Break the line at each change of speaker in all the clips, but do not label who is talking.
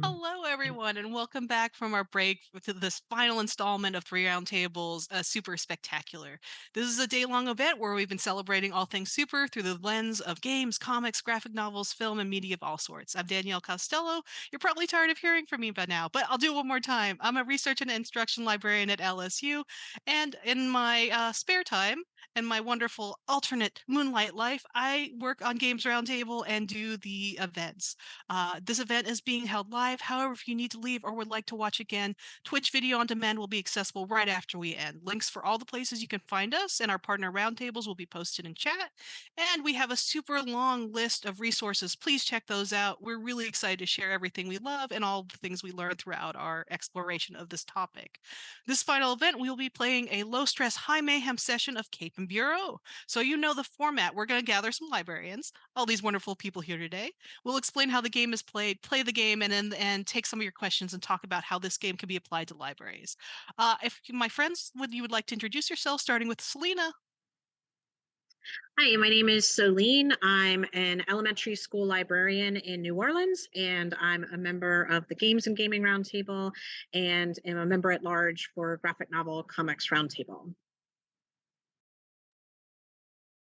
Hello, everyone, and welcome back from our break to this final installment of Three Roundtables, Super Spectacular. This is a day-long event where we've been celebrating all things super through the lens of games, comics, graphic novels, film, and media of all sorts. I'm Danielle Costello. You're probably tired of hearing from me by now, but I'll do it one more time. I'm a research and instruction librarian at LSU, and in my spare time and my wonderful alternate moonlight life, I work on Games Roundtable and do the events. This event is being held live. However, if you need to leave or would like to watch again, Twitch video on demand will be accessible right after we end. Links for all the places you can find us and our partner roundtables will be posted in chat. And we have a super long list of resources. Please check those out. We're really excited to share everything we love and all the things we learned throughout our exploration of this topic. This final event, we will be playing a low stress, high mayhem session of Cape and Bureau. So you know the format. We're going to gather some librarians, all these wonderful people here today. We'll explain how the game is played, play the game, and take some of your questions and talk about how this game can be applied to libraries. If my friends, would you would like to introduce yourself, starting with Selena?
Hi, my name is Solene. I'm an elementary school librarian in New Orleans, and I'm a member of the Games and Gaming Roundtable and am a member at large for Graphic Novel Comics Roundtable.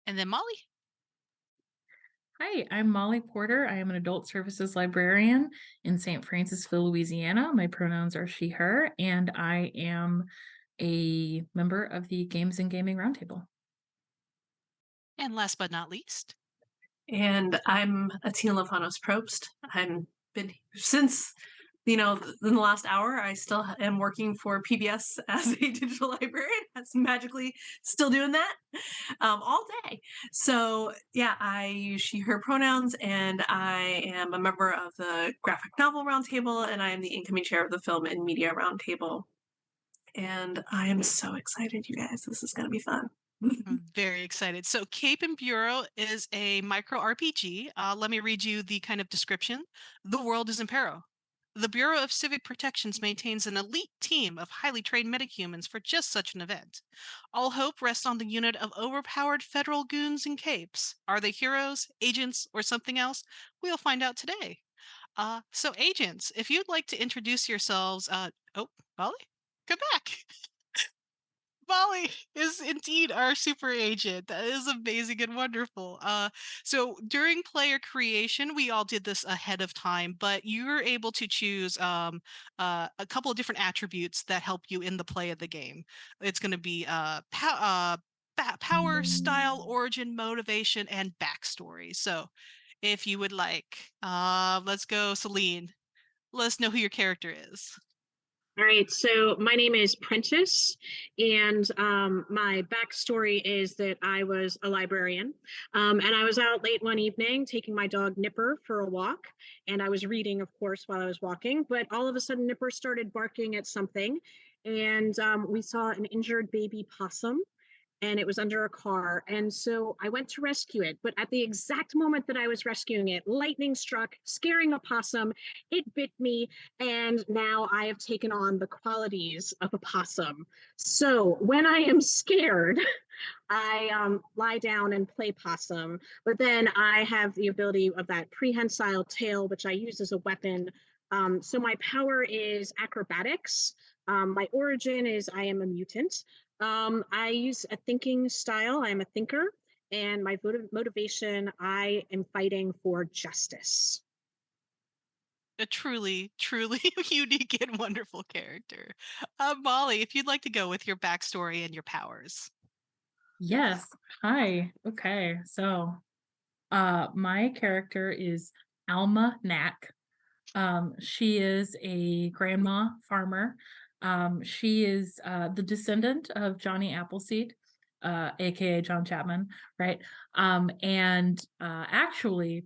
And then Molly?
Hi, I'm Molly Porter. I am an adult services librarian in St. Francisville, Louisiana. My pronouns are she, her, and I am a member of the Games and Gaming Roundtable.
And last but not least.
And I'm Atina Lafanos Probst. I'm been since in the last hour. I still am working for PBS as a digital librarian. That's magically still doing that all day. So yeah, I use she/her pronouns, and I am a member of the Graphic Novel Roundtable, and I am the incoming chair of the Film and Media Roundtable. And I am so excited, you guys. This is going to be fun.
I'm very excited. So Cape and Bureau is a micro RPG. Let me read you the kind of description. The world is in peril. The Bureau of Civic Protections maintains an elite team of highly trained metahumans for just such an event. All hope rests on the unit of overpowered federal goons and capes. Are they heroes, agents, or something else? We'll find out today. So agents, if you'd like to introduce yourselves, oh, Molly, come back. Molly is indeed our super agent. That is amazing and wonderful. So during player creation, we all did this ahead of time, but you're able to choose a couple of different attributes that help you in the play of the game. It's going to be power, style, origin, motivation, and backstory. So if you would like, let's go, Celine. Let us know who your character is.
All right, so my name is Prentice, and my backstory is that I was a librarian, and I was out late one evening taking my dog Nipper for a walk, and I was reading, of course, while I was walking, but all of a sudden Nipper started barking at something, and we saw an injured baby possum, and it was under a car. And so I went to rescue it. But at the exact moment that I was rescuing it, lightning struck, scaring a possum. It bit me. And now I have taken on the qualities of a possum. So when I am scared, I lie down and play possum. But then I have the ability of that prehensile tail, which I use as a weapon. So my power is acrobatics. My origin is I am a mutant. I use a thinking style. I'm a thinker, and my motivation, I am fighting for justice.
A truly, truly unique and wonderful character. Molly, if you'd like to go with your backstory and your powers.
Yes. Hi. Okay. So, my character is Alma Knack. She is a grandma farmer. She is the descendant of Johnny Appleseed, aka John Chapman, right? And actually,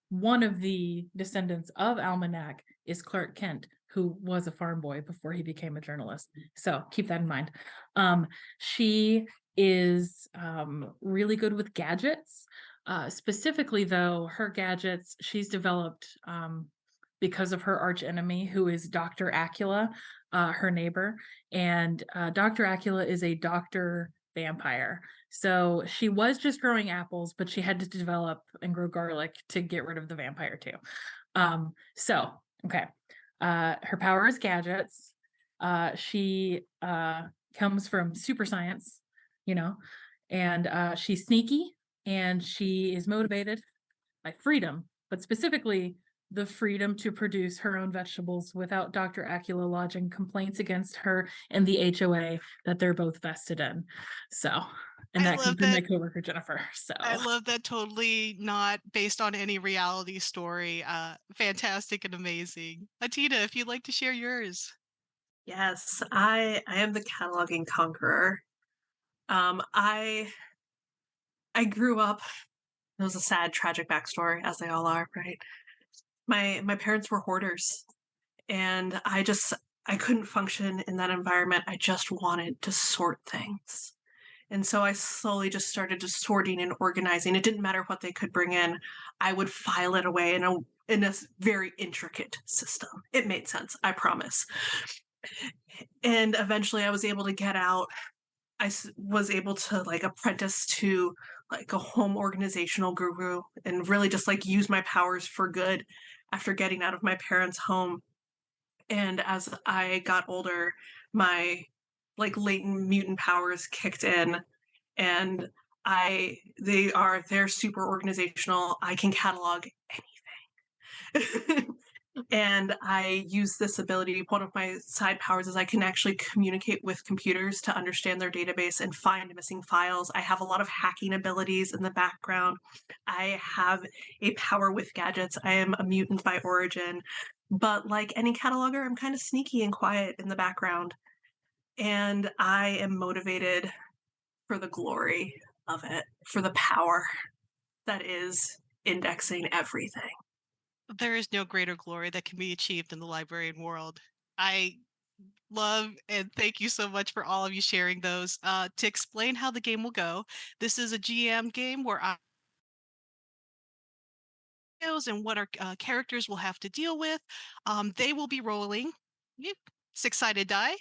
one of the descendants of Almanac is Clark Kent, who was a farm boy before he became a journalist. So keep that in mind. She is really good with gadgets. Specifically, though, her gadgets she's developed because of her arch enemy, who is Dr. Acula, her neighbor. And Dr. Acula is a doctor vampire. So she was just growing apples, but she had to develop and grow garlic to get rid of the vampire too. Okay. Her power is gadgets. She comes from super science, you know, and she's sneaky and she is motivated by freedom, but specifically the freedom to produce her own vegetables without Dr. Acula lodging complaints against her and the HOA that they're both vested in. So, and
I
that comes
love
from my
that.
coworker Jennifer. So,
I love that. Totally not based on any reality story. Fantastic and amazing. Atina, if you'd like to share yours.
Yes, I am the cataloging conqueror. I grew up. It was a sad, tragic backstory, as they all are, right? My parents were hoarders, and I couldn't function in that environment. I just wanted to sort things. And so I slowly just started just sorting and organizing. It didn't matter what they could bring in. I would file it away in a very intricate system. It made sense, I promise. And eventually I was able to get out. Was able to like apprentice to like a home organizational guru and really just like use my powers for good after getting out of my parents' home. And as I got older, my like latent mutant powers kicked in, and they're super organizational. I can catalog anything. And I use this ability. One of my side powers is I can actually communicate with computers to understand their database and find missing files. I have a lot of hacking abilities in the background. I have a power with gadgets. I am a mutant by origin, but like any cataloger, I'm kind of sneaky and quiet in the background. And I am motivated for the glory of it, for the power that is indexing everything.
There is no greater glory that can be achieved in the librarian world. I love and thank you so much for all of you sharing those. To explain how the game will go, this is a GM game where and what our characters will have to deal with. They will be rolling yep, six-sided die.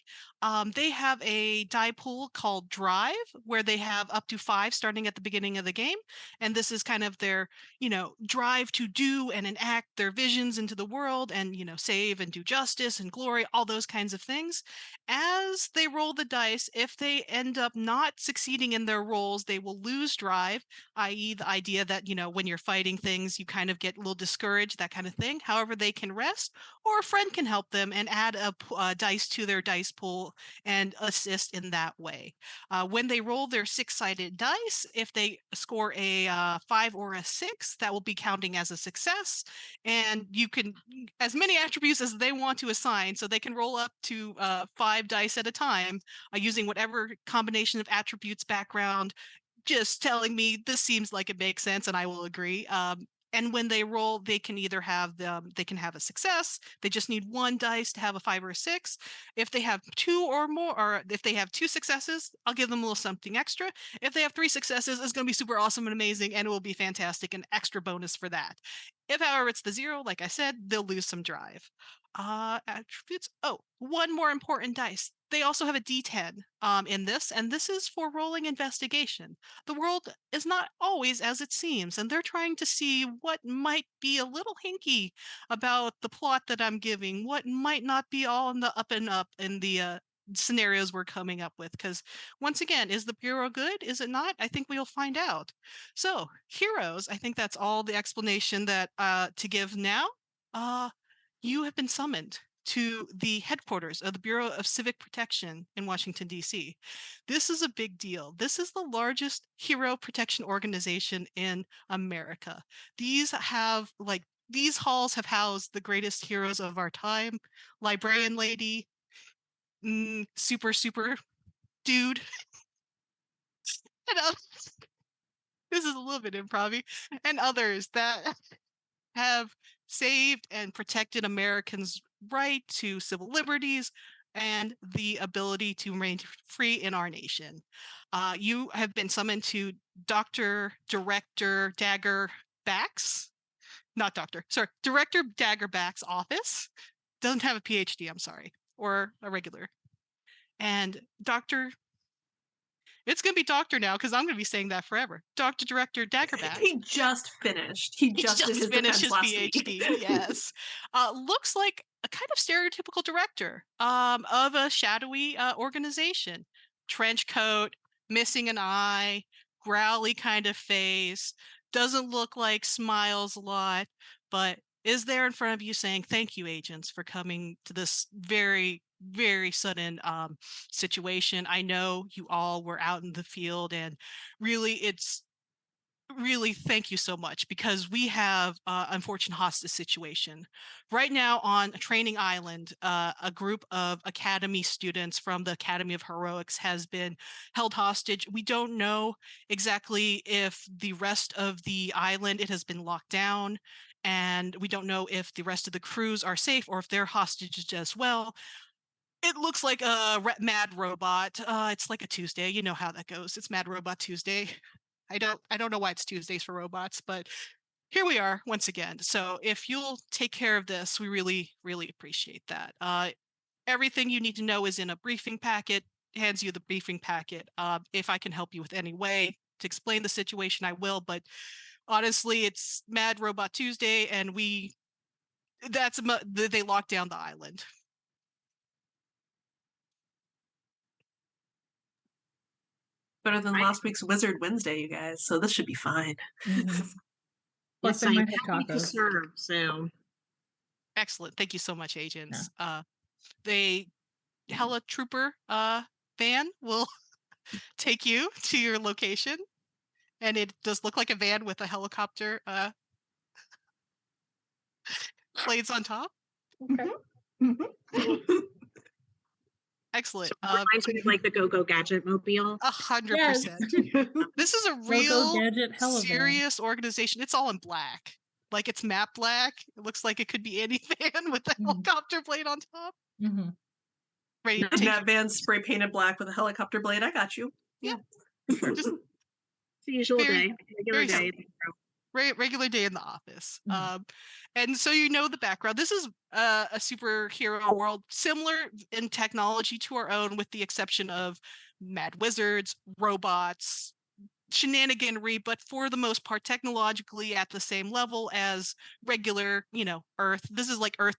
They have a die pool called Drive, where they have up to 5 starting at the beginning of the game, and this is kind of their, drive to do and enact their visions into the world, and save and do justice and glory, all those kinds of things. As they roll the dice, if they end up not succeeding in their rolls, they will lose Drive, i.e., the idea that, when you're fighting things, you kind of get a little discouraged, that kind of thing. However, they can rest, or a friend can help them and add a dice to their dice pool and assist in that way. When they roll their six-sided dice, if they score a 5 or a 6, that will be counting as a success. And you can, as many attributes as they want to assign, so they can roll up to 5 dice at a time using whatever combination of attributes, background, just telling me this seems like it makes sense, and I will agree. And when they roll, they can either have they can have a success. They just need 1 dice to have a 5 or a 6. If they have 2 or more, or if they have 2 successes, I'll give them a little something extra. If they have 3 successes, it's going to be super awesome and amazing, and it will be fantastic, an extra bonus for that. If, however, it's the 0, like I said, they'll lose some drive. Attributes. Oh, one more important dice. They also have a D10 in this, and this is for rolling investigation. The world is not always as it seems, and they're trying to see what might be a little hinky about the plot that I'm giving, what might not be all in the up and up in the scenarios we're coming up with. Because once again, is the Bureau good? Is it not? I think we'll find out. So, heroes, I think that's all the explanation that to give now. You have been summoned to the headquarters of the Bureau of Civic Protection in Washington, D.C. This is a big deal. This is the largest hero protection organization in America. These halls have housed the greatest heroes of our time. Librarian lady, super, super dude. And this is a little bit improv and others that have saved and protected Americans' right to civil liberties and the ability to remain free in our nation. You have been summoned to Dr. Director Daggerback's, not Doctor, sorry, Director Daggerback's office. Doesn't have a PhD, I'm sorry, or a regular. And it's going to be doctor now because I'm going to be saying that forever. Dr. Director Daggerback.
He just finished. He just did his
finished
defense
his
last
PhD.
week.
Yes. Looks like a kind of stereotypical director of a shadowy organization. Trench coat, missing an eye, growly kind of face, doesn't look like smiles a lot, but is there in front of you saying, "Thank you, agents, for coming to this very, very sudden situation. I know you all were out in the field, and really, it's really thank you so much because we have unfortunate hostage situation right now on a training island. A group of academy students from the Academy of Heroics has been held hostage. We don't know exactly if the rest of the island, it has been locked down, and we don't know if the rest of the crews are safe or if they're hostages as well. It looks like a mad robot. It's like a Tuesday. You know how that goes. It's Mad Robot Tuesday. I don't know why it's Tuesdays for robots, but here we are once again. So if you'll take care of this, we really, really appreciate that. Everything you need to know is in a briefing packet. Hands you the briefing packet. If I can help you with any way to explain the situation, I will. But honestly, it's Mad Robot Tuesday, and they locked down the island.
Better than last week's Wizard Wednesday, you guys. So this should be fine.
Plus,
Yes,
they
I'm
might have
happy to
tacos.
serve. So
Excellent. Thank you so much, agents. They Hella Trooper van will take you to your location, and it does look like a van with a helicopter blades on top.
Okay.
Mhm.
Excellent.
so it reminds me of like the Go-Go Gadget Mobile.
100%. This is a
Go
real
Gadget Hella Van.
serious organization. It's all in black. Like it's matte black. It looks like it could be any van with a helicopter blade on top.
Mhm.
Ready to take
That van spray painted black with a helicopter blade. I got you.
Yeah.
Just
It's the usual
very-
day, regular
very
day.
regular day in the office.
Mhm.
And so you know the background. This is a superhero world similar in technology to our own, with the exception of mad wizards, robots, shenaniganry, but for the most part, technologically at the same level as regular, Earth. This is like Earth,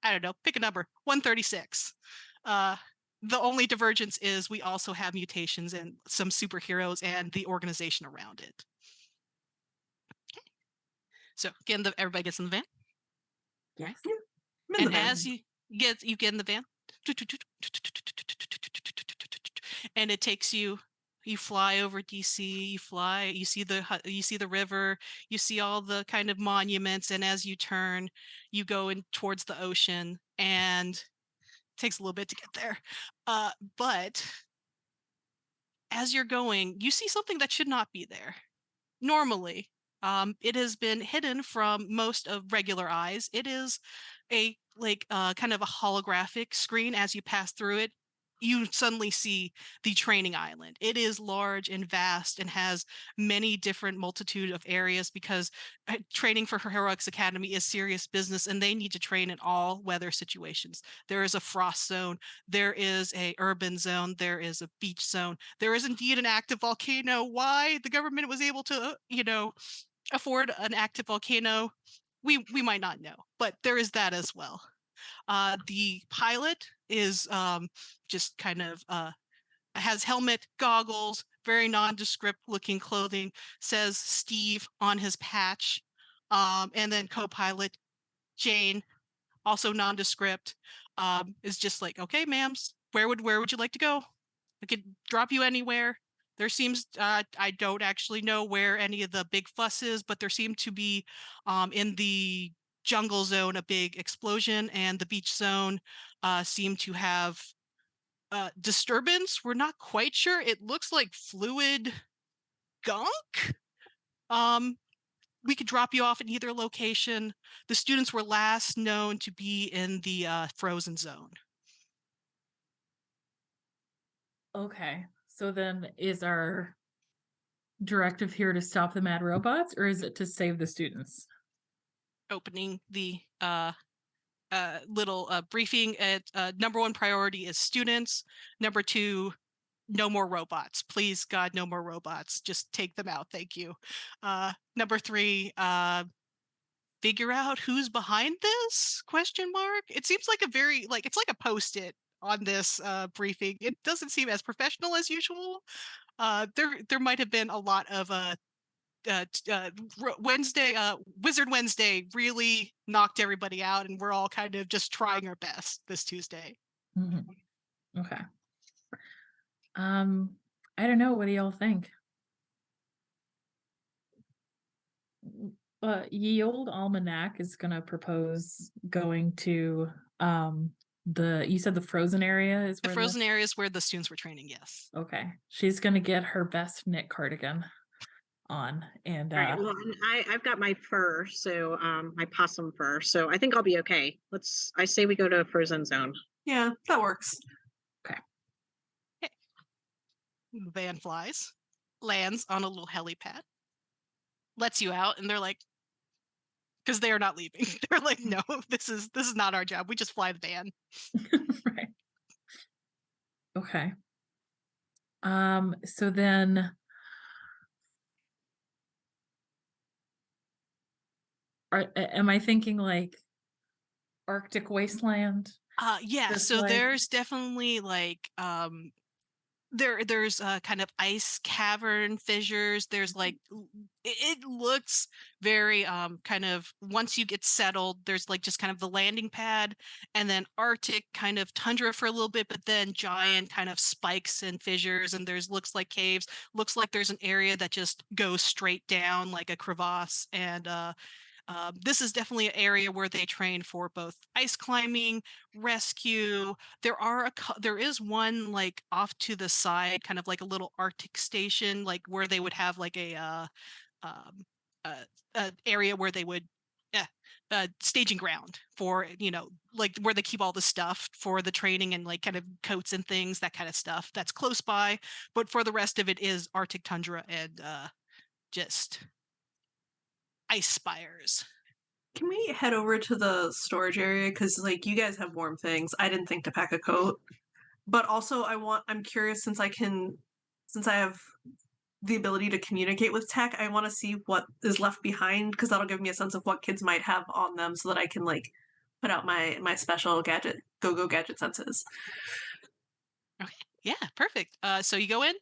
I don't know, pick a number, 136. The only divergence is we also have mutations and some superheroes and the organization around it. So again, everybody gets in the van.
Yes.
I'm in
And
the van.
as you get in the van, and it takes you fly over DC, you see the river, you see all the kind of monuments, and as you turn, you go in towards the ocean, and it takes a little bit to get there. But as you're going, you see something that should not be there. Normally, it has been hidden from most of regular eyes. It is a kind of a holographic screen. As you pass through it, you suddenly see the training island. It is large and vast and has many different multitude of areas because training for Heroics Academy is serious business, and they need to train in all weather situations. There is a frost zone, there is a urban zone, there is a beach zone, there is indeed an active volcano. Why the government was able to, afford an active volcano, we might not know, but there is that as well. The pilot is just kind of has helmet, goggles, very nondescript looking clothing, says Steve on his patch, and then co-pilot Jane, also nondescript, is just like, okay, ma'ams, where would you like to go? I could drop you anywhere. There seems I don't actually know where any of the big fuss is, but there seemed to be in the jungle zone a big explosion, and the beach zone seemed to have disturbance. We're not quite sure. It looks like fluid gunk. We could drop you off at either location. The students were last known to be in the frozen zone.
Okay. So then is our directive here to stop the mad robots, or is it to save the students?
Opening the little briefing at number one priority is students. Number two, no more robots. Please, God, no more robots. Just take them out. Thank you. Number three, figure out who's behind this question mark. It seems like a very like it's like a post-it on this briefing. It doesn't seem as professional as usual. There might have been a lot of Wednesday, Wizard Wednesday really knocked everybody out, and we're all kind of just trying our best this Tuesday.
Mhm. Okay. Um, I don't know. What do y'all think? Ye old almanac is gonna propose going to you said the frozen area is
The
where
frozen areas where the students were training, yes.
okay. She's gonna get her best knit cardigan on and
All right. Well, and I've got my fur, so my possum fur. So I think I'll be okay. I say we go to a frozen zone.
Yeah, that works.
okay.
Okay. The van flies, lands on a little helipad, lets you out, and they're like, because they are not leaving. They're like, no, this is not our job. We just fly the van.
Right. Okay. So then am I thinking like Arctic wasteland?
Yeah,
Just
so
like
there's definitely like there's kind of ice cavern fissures. There's like it looks very kind of once you get settled, there's like just kind of the landing pad and then Arctic kind of tundra for a little bit, but then giant kind of spikes and fissures, and there's looks like caves. Looks like there's an area that just goes straight down like a crevasse, and this is definitely an area where they train for both ice climbing, rescue. There is one like off to the side, kind of like a little Arctic station, like where they would have like um, a area where they would. Yeah, staging ground for like where they keep all the stuff for the training and like kind of coats and things, that kind of stuff. That's close by, but for the rest of it is Arctic tundra and just ice spires.
Can we head over to the storage area? Because like you guys have warm things. I didn't think to pack a coat. But also I'm curious since I have the ability to communicate with tech, I want to see what is left behind because that'll give me a sense of what kids might have on them so that I can like put out my special gadget go gadget senses.
Okay. Yeah, perfect. So you go in.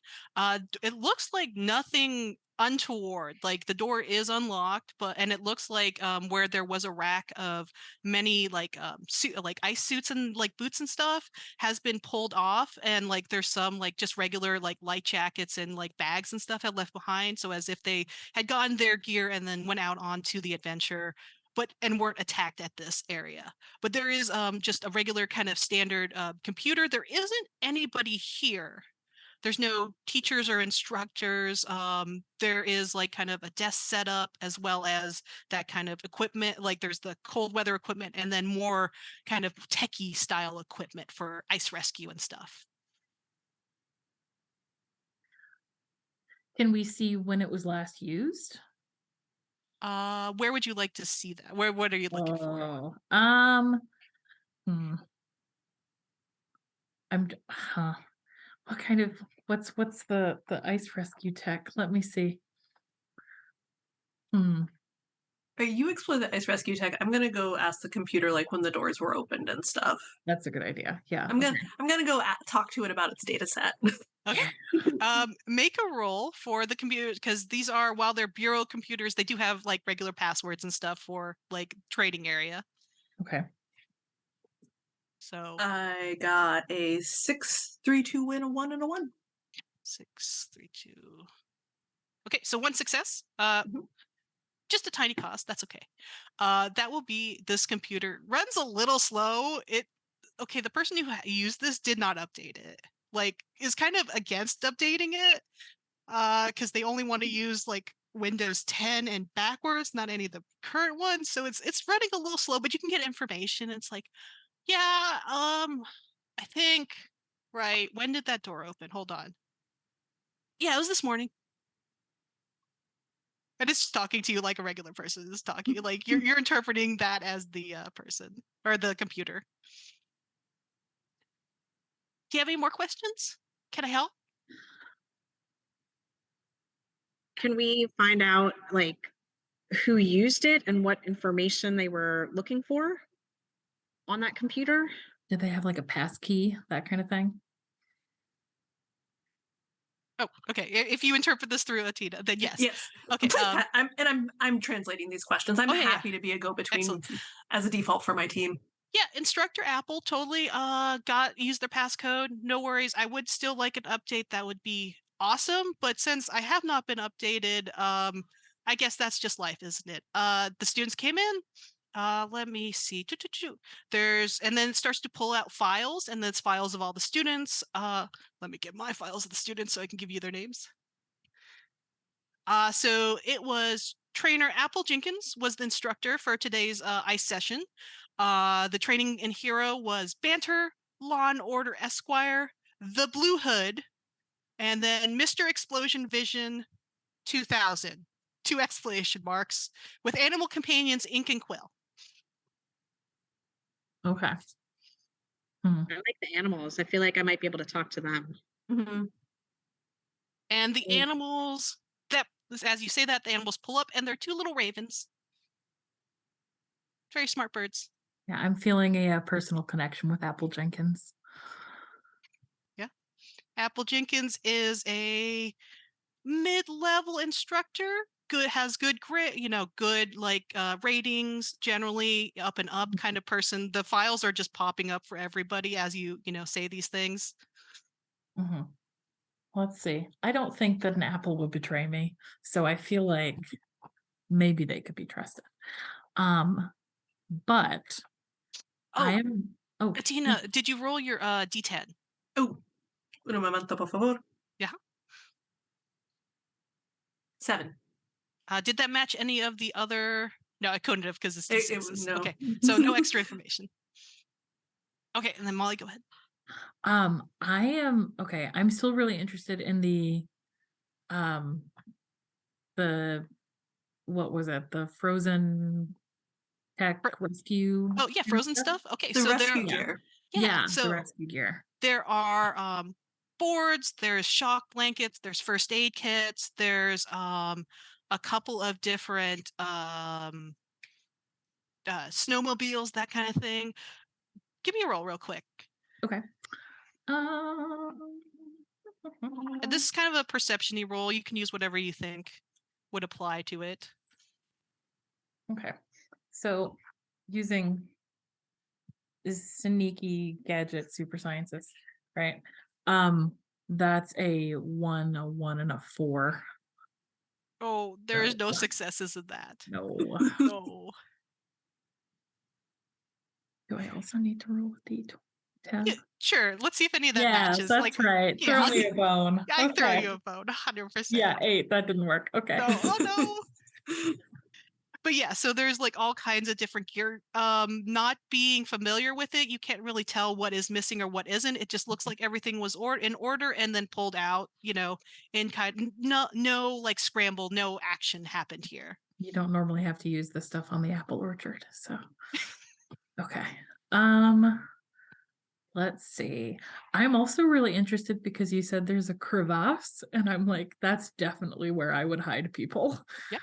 It looks like nothing untoward. Like the door is unlocked, and it looks like where there was a rack of many like like ice suits and like boots and stuff has been pulled off, and like there's some like just regular like light jackets and like bags and stuff had left behind. So as if they had gotten their gear and then went out onto the adventure. But and weren't attacked at this area, but there is just a regular kind of standard computer. There isn't anybody here. There's no teachers or instructors. There is like kind of a desk setup as well as that kind of equipment. Like there's the cold weather equipment and then more kind of techie style equipment for ice rescue and stuff.
can we see when it was last used?
Where would you like to see that? What are you looking for?
Oh, hmm. What kind of what's the ice rescue tech? Let me see. Hmm.
You explore the ice rescue tech. I'm gonna go ask the computer like when the doors were opened and stuff.
That's a good idea. Yeah.
I'm gonna go talk to it about its data set.
Okay. Make a roll for the computer because these are while they're bureau computers, they do have like regular passwords and stuff for like trading area.
Okay.
So
I got a 6-3-2 win, a 1 and a 1.
6-3-2. Okay, so one success. Just a tiny cost. That's okay. That will be this computer runs a little slow. Okay. The person who used this did not update it. Like, is kind of against updating it. Because they only want to use like Windows 10 and backwards, not any of the current ones. So it's running a little slow, but you can get information. It's like, yeah, I think right. When did that door open? Hold on. Yeah, it was this morning. And it's just talking to you like a regular person is talking. Like you're interpreting that as the person or the computer. Do you have any more questions? Can I help?
Can we find out like who used it and what information they were looking for on that computer.
Did they have like a pass key, that kind of thing?
Oh, okay. If you interpret this through Atina, then yes.
Yes.
Okay.
Please, I'm translating these questions. I'm
Oh, yeah, yeah.
happy to be a go-between
Excellent.
as a default for my team.
Yeah, Instructor Apple totally used their passcode. No worries. I would still like an update. That would be awesome. But since I have not been updated, I guess that's just life, isn't it? The students came in. Let me see. There's and then it starts to pull out files, and then it's files of all the students. Let me get my files of the students so I can give you their names. So it was trainer Apple Jenkins was the instructor for today's ICE session. The training and hero was Banter, Law and Order Esquire, The Blue Hood, and then Mr. Explosion Vision 2000. 2 exclamation marks with Animal Companions Ink and Quill.
Okay.
I like the animals. I feel like I might be able to talk to them.
Mm-hmm.
And the animals that, as you say that, the animals pull up, and they're 2 little ravens. Very smart birds.
Yeah, I'm feeling a personal connection with Apple Jenkins.
Yeah. Apple Jenkins is a mid-level instructor. Has good grit, good ratings, generally up and up kind of person. The files are just popping up for everybody as you say these things.
Mm-hmm. Let's see. I don't think that an Apple would betray me, so I feel like maybe they could be trusted. But I am. Oh,
Tina, did you roll your D10?
Oh, un momento, por favor.
Yeah.
7.
Did that match any of the other? No, I couldn't have because it's D6s.
No.
Okay, so no extra information. Okay, and then Molly, go ahead.
I am okay. I'm still really interested in the what was it? The frozen tech rescue.
Oh yeah, frozen stuff. Okay,
The
so
rescue
there,
gear.
Yeah,
so
the rescue gear.
there are boards, there's shock blankets, there's first aid kits, there's a couple of different snowmobiles, that kind of thing. Give me a roll real quick.
Okay.
And this is kind of a perception-y roll. You can use whatever you think would apply to it.
Okay. So using sneaky gadget super sciences, right? That's a 1, and a 4.
Oh, there is no
No.
successes in that.
No.
No.
Do I also need to roll a D10?
Yeah, sure. Let's see if any of that
Yeah,
matches.
that's right.
Yeah,
Throw me a bone.
I throw
Okay.
you a bone, 100%.
Yeah, 8. That didn't work. Okay.
No, oh no. But yeah, so there's all kinds of different gear. Not being familiar with it, you can't really tell what is missing or what isn't. It just looks like everything was in order and then pulled out, in no scramble, no action happened here.
You don't normally have to use this stuff on the apple orchard, so okay. Let's see. I'm also really interested because you said there's a crevasse, and I'm like, that's definitely where I would hide people.
Yep.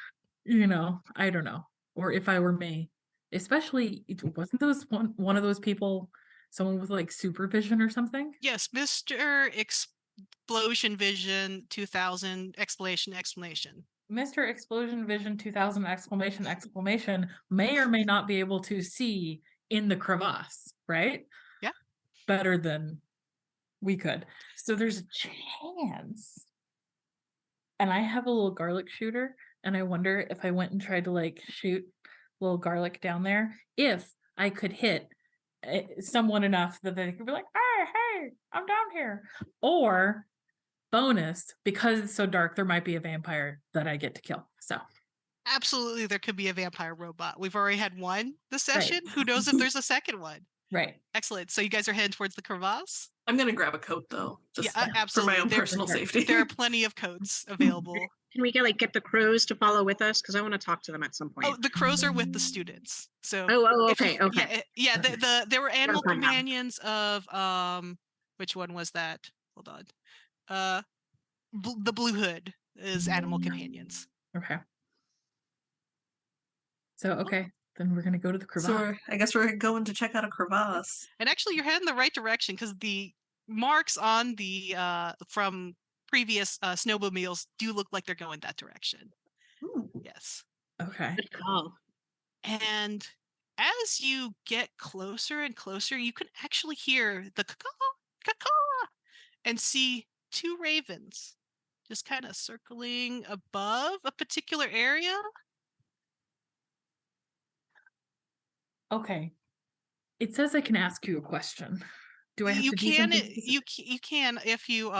I don't know. Or if I were me, especially wasn't those one of those people, someone with supervision or something?
Yes, Mr. Explosion Vision 2000 exclamation.
Mr. Explosion Vision 2000 exclamation may or may not be able to see in the crevasse, right?
Yeah.
Better than we could. So there's a chance. And I have a little garlic shooter, and I wonder if I went and tried to shoot little garlic down there, if I could hit someone enough that they could be like, hey, I'm down here. Or bonus, because it's so dark, there might be a vampire that I get to kill. So
absolutely, there could be a vampire robot. We've already had one this session. Right. Who knows if there's a second one?
Right.
Excellent. So you guys are heading towards the crevasse?
I'm gonna grab a coat though. Just
absolutely.
For my own personal safety.
There are plenty of coats available.
Can we get the crows to follow with us? Because I want to talk to them at some point.
Oh, the crows are with the students. So
okay.
Yeah, there were animal companions of which one was that? Hold on. The Blue Hood is animal companions.
Okay. So, okay, then we're gonna go to the crevasse.
I guess we're going to check out a crevasse.
And actually, you're heading the right direction because the marks on the from previous snowmobiles do look like they're going that direction.
Ooh.
Yes.
Okay.
Good call.
And as you get closer and closer, you can actually hear the caw, caw, and see two ravens just kind of circling above a particular area.
Okay. It says I can ask you a question. Do I have
You
to do
can
something specific?
you can if you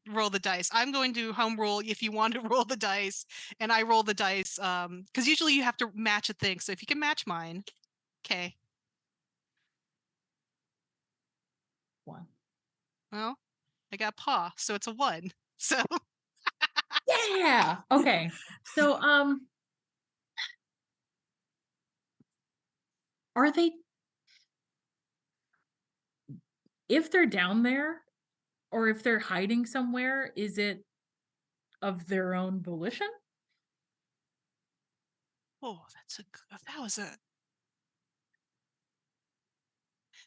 roll the dice. I'm going to home roll if you want to roll the dice, and I roll the dice because usually you have to match a thing. So if you can match mine, okay.
One.
Well, I got paw, so it's a 1. So
Yeah. Okay. So, are they, if they're down there or if they're hiding somewhere, is it of their own volition?
oh, that was a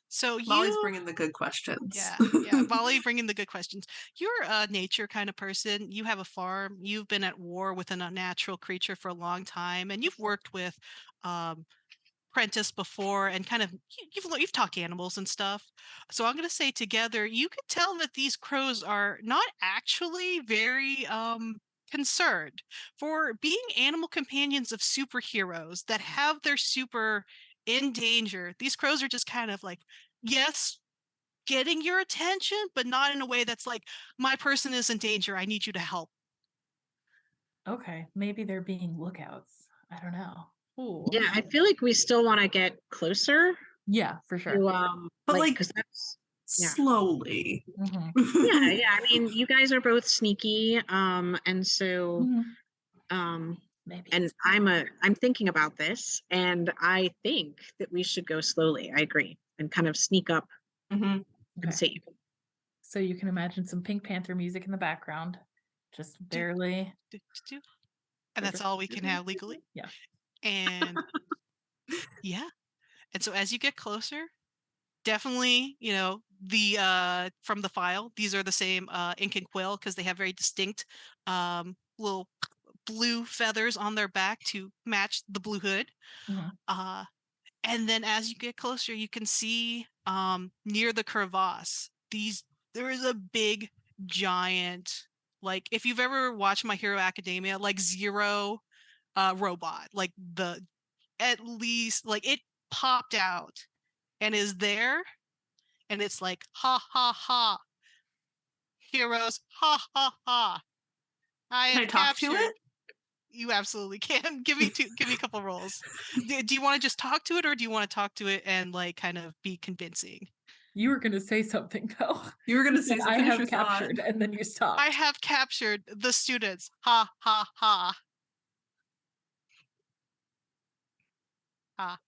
so
Molly's
you
bringing the good questions.
yeah, Molly bringing the good questions. You're a nature kind of person. You have a farm. You've been at war with a unnatural creature for a long time, and you've worked with um, Prentice before, and kind of you've talked animals and stuff. So I'm going to say together, you could tell that these crows are not actually very concerned for being animal companions of superheroes that have their super in danger. These crows are just kind of like, yes, getting your attention, but not in a way that's like, my person is in danger. I need you to help.
Okay. Maybe they're being lookouts. I don't know. Ooh.
Yeah, I feel like we still want to get closer
Yeah, for sure.
to
But like
because that's yeah.
slowly.
Mhm.
Yeah. I mean, you guys are both sneaky, and so
Mhm. Maybe
and
it's
I'm thinking about this, and I think that we should go slowly. I agree, and kind of sneak up
Mhm.
and
okay.
see.
So you can imagine some Pink Panther music in the background, just barely.
And that's all we can have legally.
Yeah.
And yeah. And so as you get closer, definitely, the from the file, these are the same ink and quill because they have very distinct little blue feathers on their back to match the blue hood.
Mhm.
Uh and then as you get closer, you can see near the crevasse, there is a big giant, like if you've ever watched My Hero Academia, like Zero robot, like the at least like it popped out and is there, and it's like ha ha ha, heroes, ha ha ha, I
Can I
have
talk to
captured.
it?
You absolutely can. Give me a couple rolls. Do you want to just talk to it, or do you want to talk to it and like kind of be convincing?
You were gonna say something though.
You were
You
gonna
said,
say
I
finish
have
your thought.
captured, and then you stopped.
I have captured the students. Ha ha ha. Ha.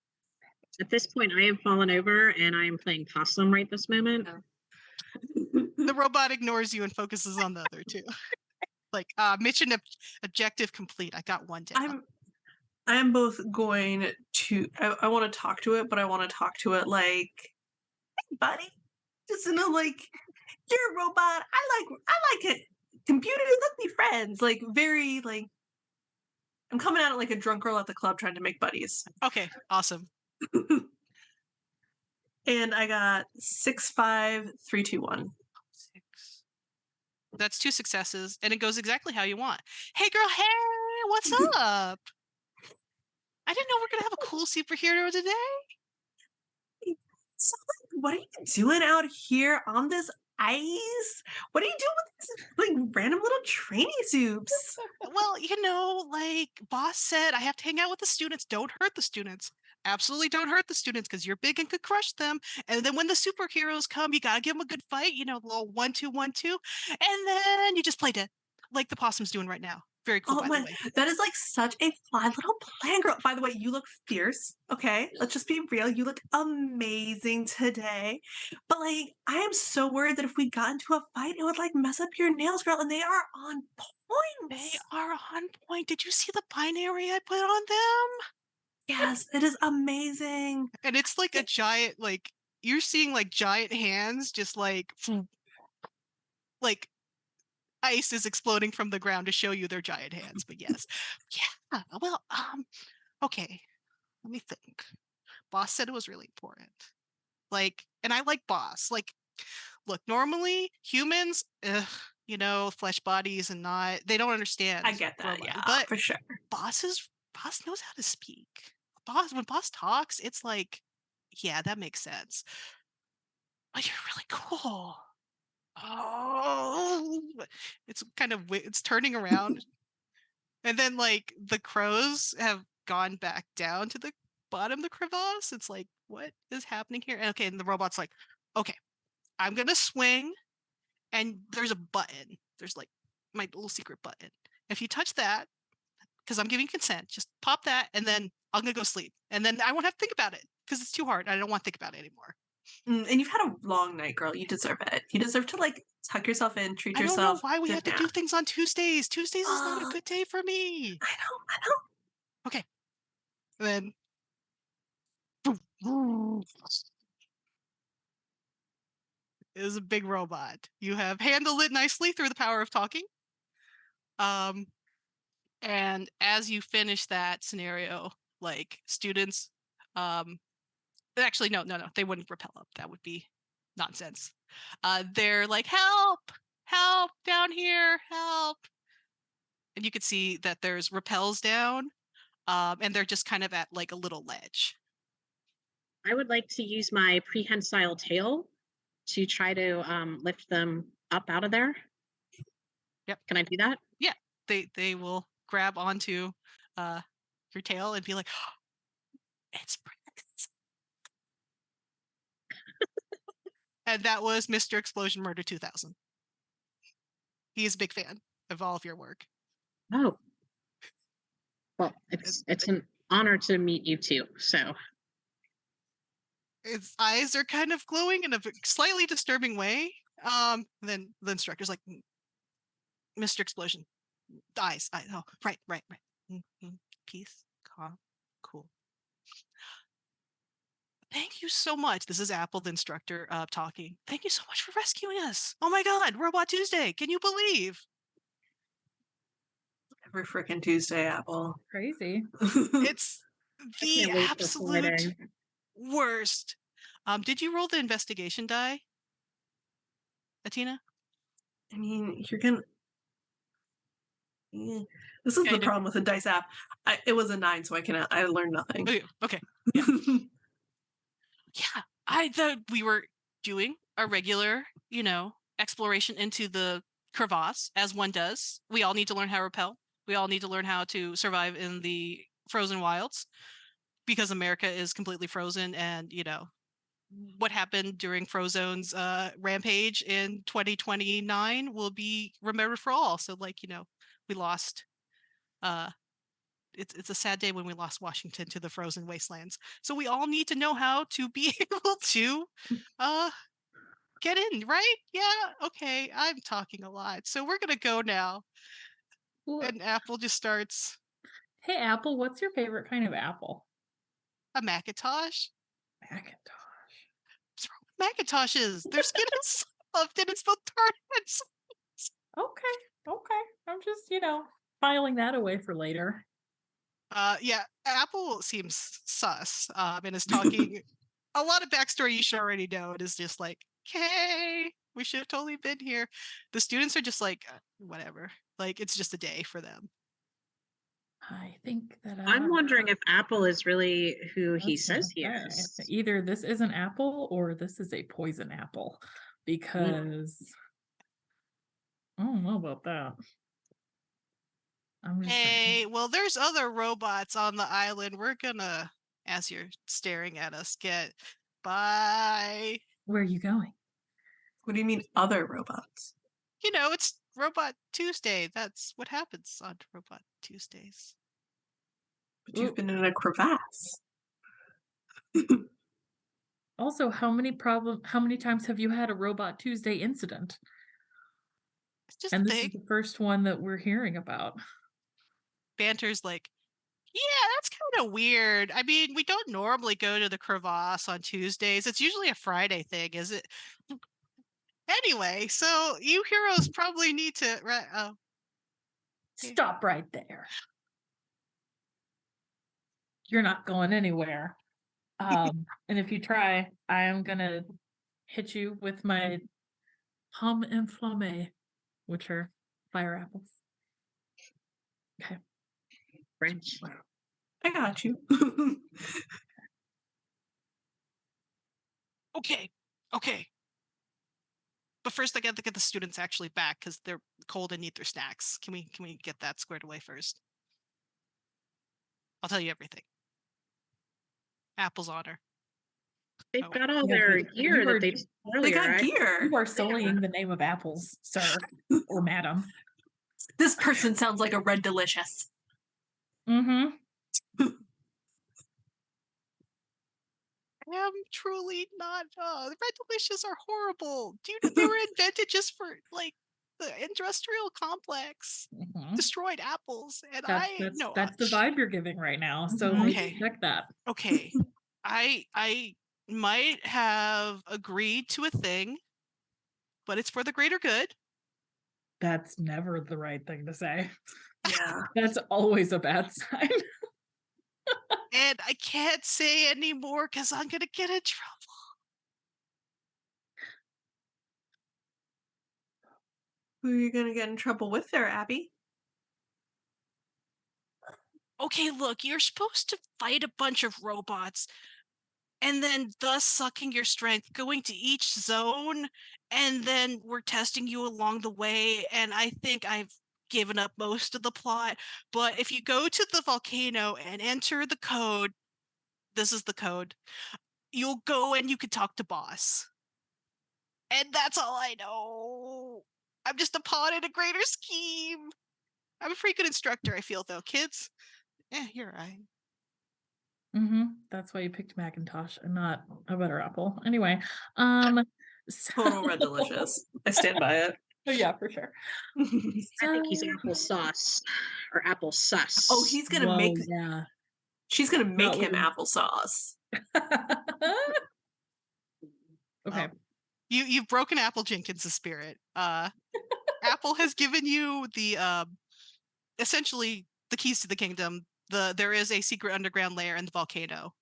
At this point, I have fallen over, and I am playing possum right this moment.
The robot ignores you and focuses on the other two. Like mission objective complete. I got one down.
I am both going to I want to talk to it, but I want to talk to it like, hey buddy. Just in a like, you're a robot. I like it. Computers, let's be friends. Like very like I'm coming at it like a drunk girl at the club trying to make buddies.
Okay, awesome.
And I got 6, 5, 3, 2, 1.
6. That's 2 successes, and it goes exactly how you want. Hey girl, hey, what's up? I didn't know we are gonna have a cool superhero today.
So, like, what are you doing out here on this ice? What are you doing with these like random little training soups?
Well, like boss said, I have to hang out with the students. Don't hurt the students. Absolutely don't hurt the students because you're big and could crush them. And then when the superheroes come, you gotta give them a good fight. Little 1-2, 1-2, and then you just play dead, like the possum's doing right now. Very cool,
Oh
by
my,
the way.
that is like such a fly little plan, girl. By the way, you look fierce. Okay, let's just be real. You look amazing today. But like, I am so worried that if we got into a fight, it would like mess up your nails, girl. And they are on point.
They are on point. Did you see the binary I put on them?
Yes, it is amazing.
And it's like a giant, like you're seeing like giant hands, just like ice is exploding from the ground to show you their giant hands. But yes, yeah. Well, okay. Let me think. Boss said it was really important. Like, and I like Boss. Like, look, normally humans, flesh bodies and not, they don't understand
I get that.
robot.
Yeah,
But
for sure.
Boss knows how to speak. When Boss talks, it's like, yeah, that makes sense. But you're really cool. Oh, it's turning around. And then like the crows have gone back down to the bottom of the crevasse. It's like, what is happening here? And okay, and the robot's like, okay, I'm gonna swing, and there's a button. There's like my little secret button. If you touch that, because I'm giving consent, just pop that, and then I'm gonna go sleep. And then I won't have to think about it because it's too hard. I don't want to think about it anymore.
And you've had a long night, girl. You deserve it. You deserve to like tuck yourself in, treat
I don't know
yourself.
why we have to do things on Tuesdays. Tuesdays is not a
Oh,
good day for me.
I know.
Okay. And then is a big robot. You have handled it nicely through the power of talking. And as you finish that scenario, like students, actually no, they wouldn't repel up. That would be nonsense. They're like, help down here, help. And you could see that there's rappels down, and they're just kind of at like a little ledge.
I would like to use my prehensile tail to try to lift them up out of there.
Yep.
Can I do that?
Yeah, they will grab onto your tail and be like, oh, it's Prince. And that was Mr. Explosion Murder 2000. He's a big fan of all of your work.
Oh, well, it's an honor to meet you too. So
Its eyes are kind of glowing in a slightly disturbing way. Then the instructor's like, Mr. Explosion, eyes. Oh, right. Mm-hmm. Peace, calm, cool. Thank you so much. This is Apple, the instructor, talking. Thank you so much for rescuing us. Oh my God, Robot Tuesday. Can you believe?
Every freaking Tuesday, Apple.
Crazy.
It's
I
the
can't wait for
absolute
Friday.
worst. Did you roll the investigation die, Atina?
I mean, you're gonna. Yeah. This is the problem with the dice app. It was a 9, so I learned nothing.
Okay. Yeah. Yeah. I thought we were doing a regular, exploration into the crevasse, as one does. We all need to learn how to repel. We all need to learn how to survive in the frozen wilds because America is completely frozen, and what happened during Frozone's rampage in 2029 will be remembered for all. So we lost it's a sad day when we lost Washington to the frozen wastelands. So we all need to know how to be able to get in, right? Yeah, okay. I'm talking a lot. So we're gonna go now. And Apple just starts
Hey, Apple, what's your favorite kind of apple?
a Macintosh.
Macintosh.
What's wrong with Macintoshes? Their skin is soft and it's both tart and sweet.
Okay. I'm just, filing that away for later.
Yeah, Apple seems sus, and is talking a lot of backstory you should already know. It is just like, okay, we should have totally been here. The students are just like, whatever. Like, it's just a day for them.
I think that
I'm wondering if Apple is really who he
was gonna
says he
say,
is.
either this is an apple or this is a poison apple, because I don't know about that. I'm just saying.
Hey, well, there's other robots on the island. We're gonna, as you're staring at us, get bye.
Where are you going?
What do you mean, other robots?
It's Robot Tuesday. That's what happens on Robot Tuesdays.
But you've been in a crevasse.
Also, how many times have you had a Robot Tuesday incident?
It's just
And
a
this
thing.
is the first one that we're hearing about.
Banter's like, Yeah, that's kind of weird. I mean, we don't normally go to the crevasse on Tuesdays. It's usually a Friday thing, is it? Anyway, so you heroes probably need to. Oh, yeah.
Stop right there. You're not going anywhere. And if you try, I am gonna hit you with my pomme inflammée, which are fire apples. Okay.
French.
I got you.
Okay, okay. But first, I got to get the students actually back because they're cold and need their snacks. Can we get that squared away first? I'll tell you everything. Apple's honor.
They've
Oh.
got all
Yeah,
their
but
gear
you
that
were-
they just
They
earlier.
got gear.
You are sullying the name of apples, sir or madam.
This person sounds like a red delicious.
Mm-hmm.
I am truly not. The red delicious are horrible. Dude, they were invented just for like the industrial complex.
Mm-hmm.
Destroyed apples, and
That's the vibe you're giving right now. So
Mhm.
maybe
Okay.
check that.
Okay, I might have agreed to a thing, but it's for the greater good.
That's never the right thing to say.
Yeah.
That's always a bad sign.
And I can't say anymore because I'm gonna get in trouble.
Who are you gonna get in trouble with there, Abby?
Okay, look, you're supposed to fight a bunch of robots and then thus sucking your strength, going to each zone, and then we're testing you along the way. And I think I've given up most of the plot. But if you go to the volcano and enter the code, this is the code, you'll go and you can talk to boss. And that's all I know. I'm just a pawn in a greater scheme. I'm a pretty good instructor, I feel, though. Kids, you're right.
Mm-hmm. That's why you picked Macintosh and not a butter apple. Anyway,
Total red delicious. I stand by it.
Oh yeah, for sure.
I think he's
So-
applesauce or apple sus.
Oh, he's gonna
Whoa,
make.
yeah.
She's gonna make
Not
him
what
applesauce.
Okay.
You've broken Apple Jenkins' spirit. Apple has given you the essentially the keys to the kingdom. There is a secret underground lair in the volcano.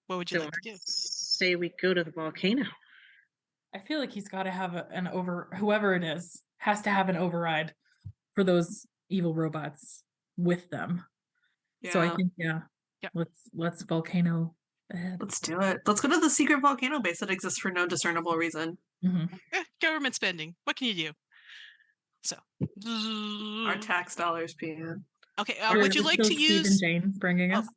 What would you
So
like to do?
say we go to the volcano.
I feel like he's got to have whoever it is has to have an override for those evil robots with them.
Yeah.
So I think
Yeah.
let's volcano ahead.
Let's do it. Let's go to the secret volcano base that exists for no discernible reason.
Mhm.
Government spending. What can you do? So,
Our tax dollars, PM.
okay.
Or
Would you
is
like
still
to
Steve and
use?
Jane bringing us?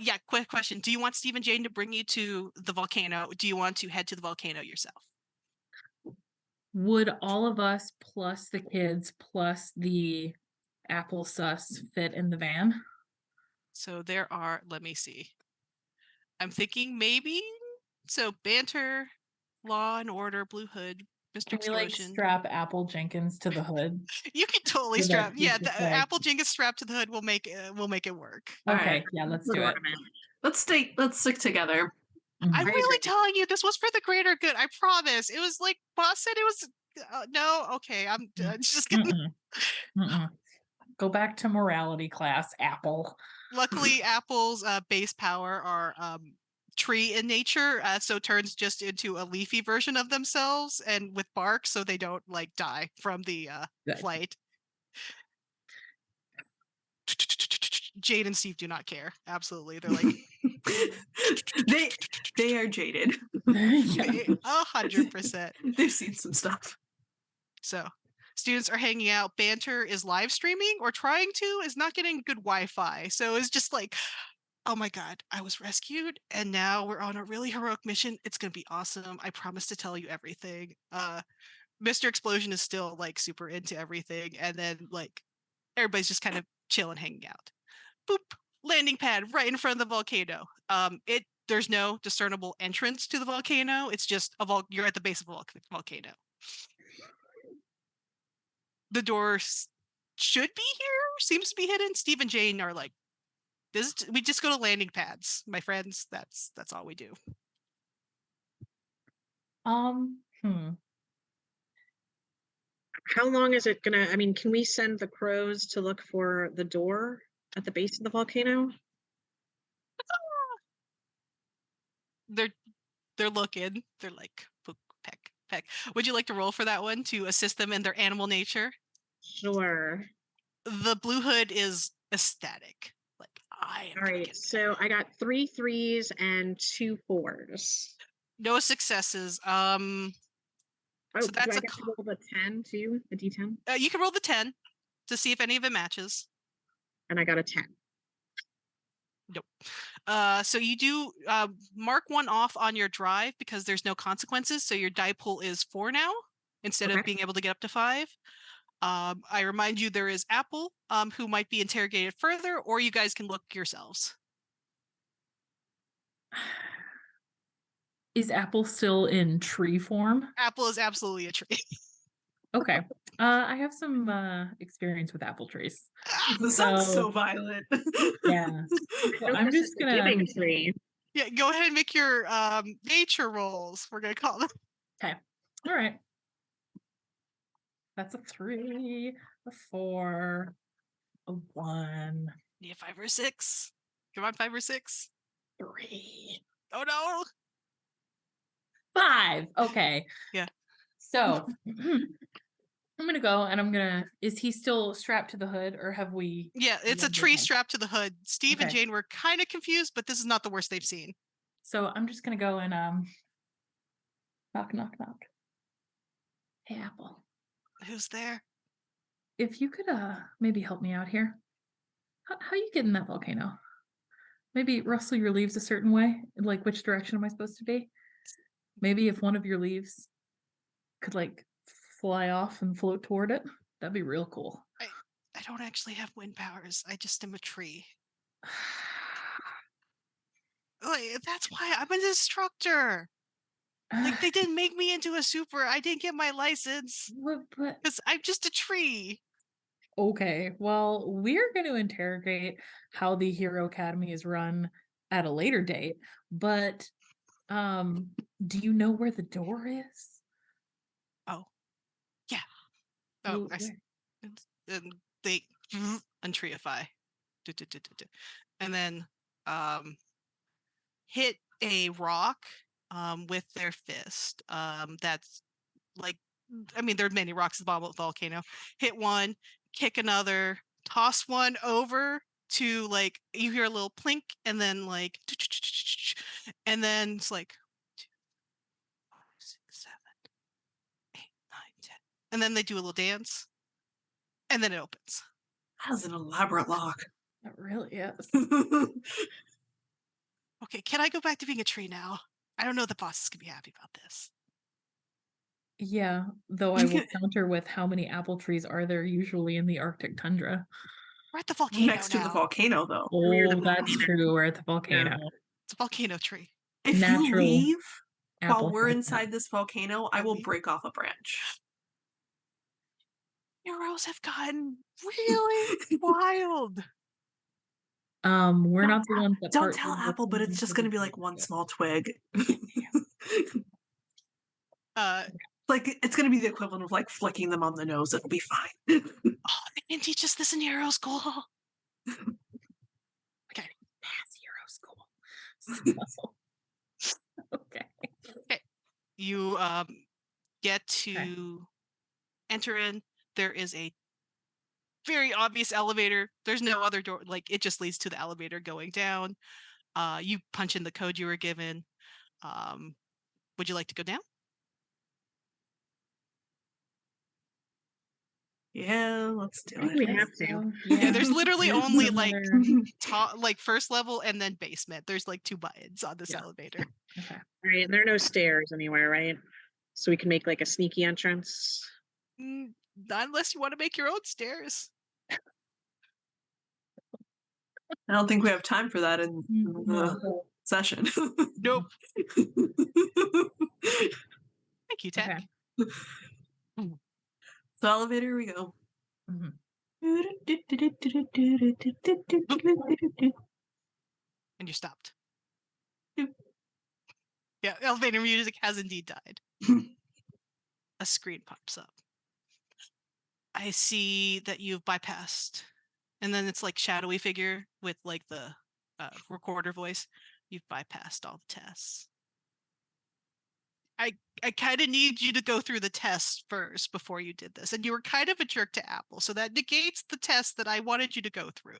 Yeah. Quick question. Do you want Steve and Jane to bring you to the volcano? Do you want to head to the volcano yourself?
Would all of us plus the kids plus the apple sus fit in the van?
So there are. Let me see. I'm thinking maybe. So banter, law and order, Blue Hood, Mr.
Can we like
Explosion.
strap Apple Jenkins to the hood?
You can totally
So that
strap.
he's
Yeah,
just
the
like-
Apple Jenkins strapped to the hood will make it work.
Okay,
Alright.
yeah, let's
Good
do it.
ornament.
Let's stick together.
Mhm.
I'm
I
really
agree.
telling you, this was for the greater good. I promise. It was like boss said it was. No, okay. I'm just gonna.
Mm-mm. Mm-mm. Go back to morality class, Apple.
Luckily, Apple's base power are tree in nature, so turns just into a leafy version of themselves and with bark, so they don't like die from the
Good.
flight. Jade and Steve do not care. Absolutely, they're like
they are jaded.
Yeah.
100%.
They've seen some stuff.
So students are hanging out. Banter is live streaming or trying to, is not getting good Wi-Fi. So it's just like, oh my God, I was rescued and now we're on a really heroic mission. It's gonna be awesome. I promise to tell you everything. Mr. Explosion is still like super into everything, and then like everybody's just kind of chilling, hanging out. Boop, landing pad right in front of the volcano. There's no discernible entrance to the volcano. It's just you're at the base of a volcano. The doors should be here seems to be hidden. Steve and Jane are like, we just go to landing pads, my friends. That's all we do.
Hmm.
How long is it gonna, I mean, can we send the crows to look for the door at the base of the volcano?
They're looking. They're like poke, peck, peck. Would you like to roll for that one to assist them in their animal nature?
Sure.
The blue hood is ecstatic. Like, I am
All
gonna
right,
get
so I got 3 3s and 2 4s.
no successes.
Oh,
So
do
that's
I get to roll the 10 too? The D10?
you can roll the 10 to see if any of it matches.
And I got a 10.
Nope. So you do mark one off on your drive because there's no consequences. So your die pool is 4 now instead of
Okay.
being able to get up to 5. I remind you there is Apple, who might be interrogated further, or you guys can look yourselves.
Is Apple still in tree form?
Apple is absolutely a tree.
Okay. I have some experience with apple trees.
This sounds so
So
violent.
yeah. So
Nope,
I'm
this is
just
the
gonna
giving tree.
Yeah, go ahead and make your nature rolls. We're gonna call them.
okay. All right. That's a 3, a 4, a 1,
Need a 5 or 6. Come on, 5 or 6.
3,
Oh no.
5. Okay.
Yeah.
So I'm gonna go and is he still strapped to the hood or have we
Yeah, it's a
landed
tree
him?
strapped to the hood. Steve and
Okay.
Jane were kind of confused, but this is not the worst they've seen.
So I'm just gonna go and knock knock knock. Hey Apple,
Who's there?
if you could maybe help me out here. How you get in that volcano? Maybe rustle your leaves a certain way. Like which direction am I supposed to be? Maybe if one of your leaves could like fly off and float toward it, that'd be real cool.
I don't actually have wind powers. I just am a tree. Like, that's why I'm an instructor. Like, they didn't make me into a super. I didn't get my license
but
because I'm just a tree.
okay, well, we're going to interrogate how the Hero Academy is run at a later date, but do you know where the door is?
Oh, yeah. Oh,
Where?
and they untreeify. And then hit a rock with their fist. That's like, I mean, there are many rocks at the bottom of the volcano. Hit one, kick another, toss one over to like, you hear a little plink, and then like, and then it's like 2, 4, 6, 7, 8, 9, 10. And then they do a little dance, and then it opens.
That was an elaborate lock.
It really is.
Okay, can I go back to being a tree now? I don't know the boss is gonna be happy about this.
Yeah, though I will counter with how many apple trees are there usually in the Arctic tundra?
We're at the volcano
Next to the
now.
volcano, though.
Near the
Oh, that's
volcano.
true. We're at the volcano.
It's a volcano tree.
If you
Natural
leave while
apple
we're
habitat.
inside this volcano, I will break off a branch.
Heroes have gotten really wild.
We're
Don't
not the ones that
Don't
part
tell
with
Apple, but
someone
it's just
because
going to
of
be like one small twig.
Uh,
Like it's going to be the equivalent of like flicking them on the nose. It'll be fine.
oh, they didn't teach us this in hero school.
Okay, pass hero school. So, okay.
You get to enter in. There is a very obvious elevator. There's no other door. Like, it just leads to the elevator going down. You punch in the code you were given. Would you like to go down?
Yeah, let's do
I think
it.
we have to.
So,
Yeah, there's literally
There's
only like
another-
like first level and then basement. There's like 2 buttons on this
Yeah.
elevator.
Okay.
Right, and there are no stairs anywhere, right? So we can make like a sneaky entrance.
Not unless you want to make your own stairs.
I don't think we have time for that in the
No.
session.
Nope. Thank you, Tech.
Okay.
So elevator we go.
Mhm.
And you stopped. Yeah, elevator music has indeed died. A screen pops up. I see that you've bypassed, and then it's like shadowy figure with like the recorder voice. You've bypassed all the tests. I kind of need you to go through the tests first before you did this, and you were kind of a jerk to Apple, so that negates the test that I wanted you to go through.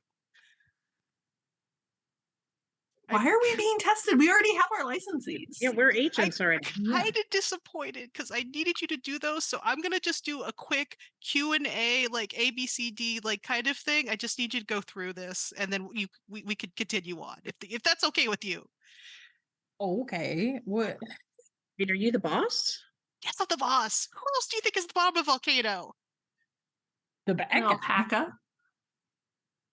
Why are we being tested? We already have our licenses.
Yeah, we're agents already.
Kind of disappointed because I needed you to do those, so I'm gonna just do a quick Q&A, like ABCD, like kind of thing. I just need you to go through this, and then we could continue on if that's okay with you.
Okay. What?
Wait, are you the boss?
Yes, I'm the boss. Who else do you think is the bottom of a volcano?
The bad
An
guy.
alpaca.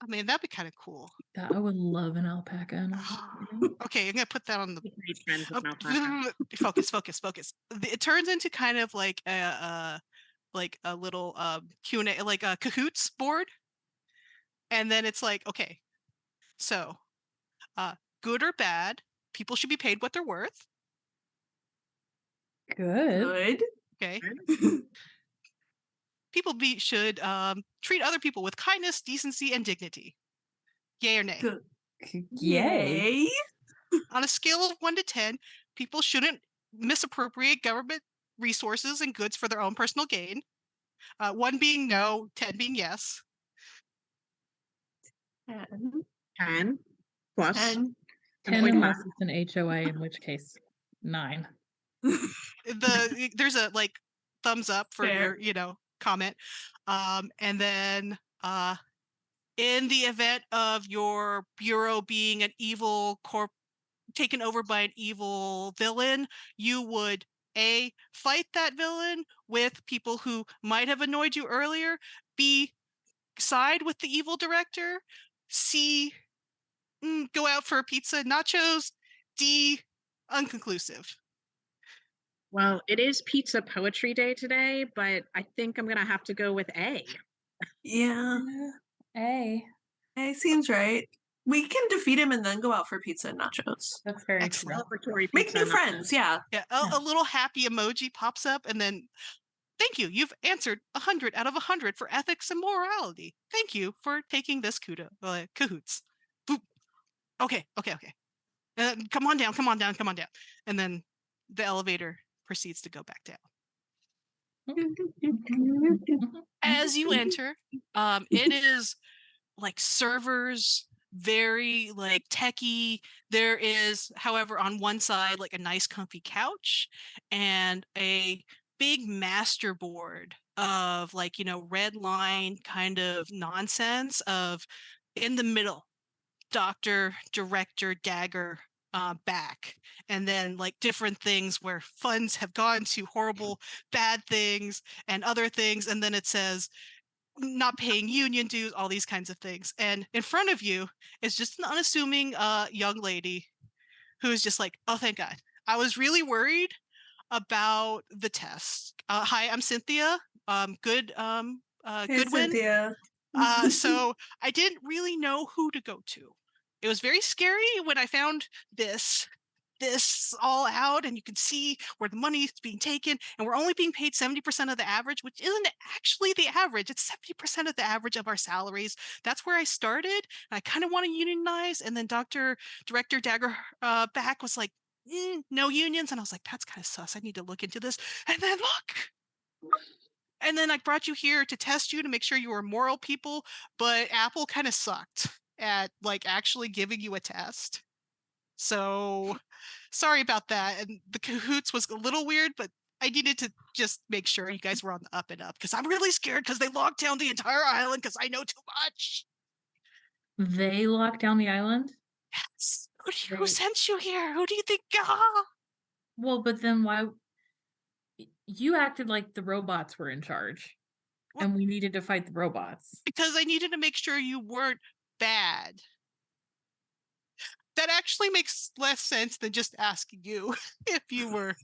I mean, that'd be kind of cool.
I would love an alpaca. in a volcano.
Okay, I'm gonna put that on the
Great friends with an alpaca.
focus. It turns into kind of like a little Q&A, like a Cahoots board, and then it's like, okay, so good or bad, people should be paid what they're worth.
Good.
Good.
Okay, people should treat other people with kindness, decency, and dignity. Yay or nay?
Good.
Yay.
On a scale of 1 to 10, people shouldn't misappropriate government resources and goods for their own personal gain. 1 being no, 10 being yes.
10.
10 plus
10.
10
point
unless
five.
it's an HOA, in which case 9.
There's a like thumbs up for
Fair.
your comment, and then in the event of your bureau being an evil corp taken over by an evil villain, you would A, fight that villain with people who might have annoyed you earlier, B, side with the evil director, C, go out for a pizza and nachos, D, unconclusive.
Well, it is Pizza Poetry Day today, but I think I'm gonna have to go with A.
Yeah.
A.
It seems right. We can defeat him and then go out for pizza and nachos.
That's very
Excellent.
true.
Celebratory
Make
pizza
new
nachos.
friends. Yeah.
Yeah, a little happy emoji pops up, and then thank you. You've answered 100 out of 100 for ethics and morality. Thank you for taking this cahoots. Boop. Okay. Come on down. And then the elevator proceeds to go back down. As you enter, it is like servers, very like techie. There is, however, on one side like a nice comfy couch and a big master board of like red line kind of nonsense of in the middle doctor, director, dagger, back, and then like different things where funds have gone to horrible bad things and other things, and then it says not paying union dues, all these kinds of things. And in front of you is just an unassuming young lady who is just like, oh, thank God. I was really worried about the test. Hi, I'm Cynthia. Good
Hey,
Goodwin.
Cynthia.
So I didn't really know who to go to. It was very scary when I found this all out, and you can see where the money is being taken, and we're only being paid 70% of the average, which isn't actually the average. It's 70% of the average of our salaries. That's where I started, and I kind of want to unionize. And then Director Dagger back was like, no unions. And I was like, that's kind of sus. I need to look into this. And then look. And then I brought you here to test you to make sure you were moral people, but Apple kind of sucked at like actually giving you a test. So sorry about that. And the cahoots was a little weird, but I needed to just make sure you guys were on the up and up because I'm really scared because they locked down the entire island because I know too much.
They locked down the island?
Yes. Who sent you here? Who do you think? Ah!
Well, but then why? You acted like the robots were in charge, and we needed to fight the robots.
Because I needed to make sure you weren't bad. That actually makes less sense than just asking you if you were.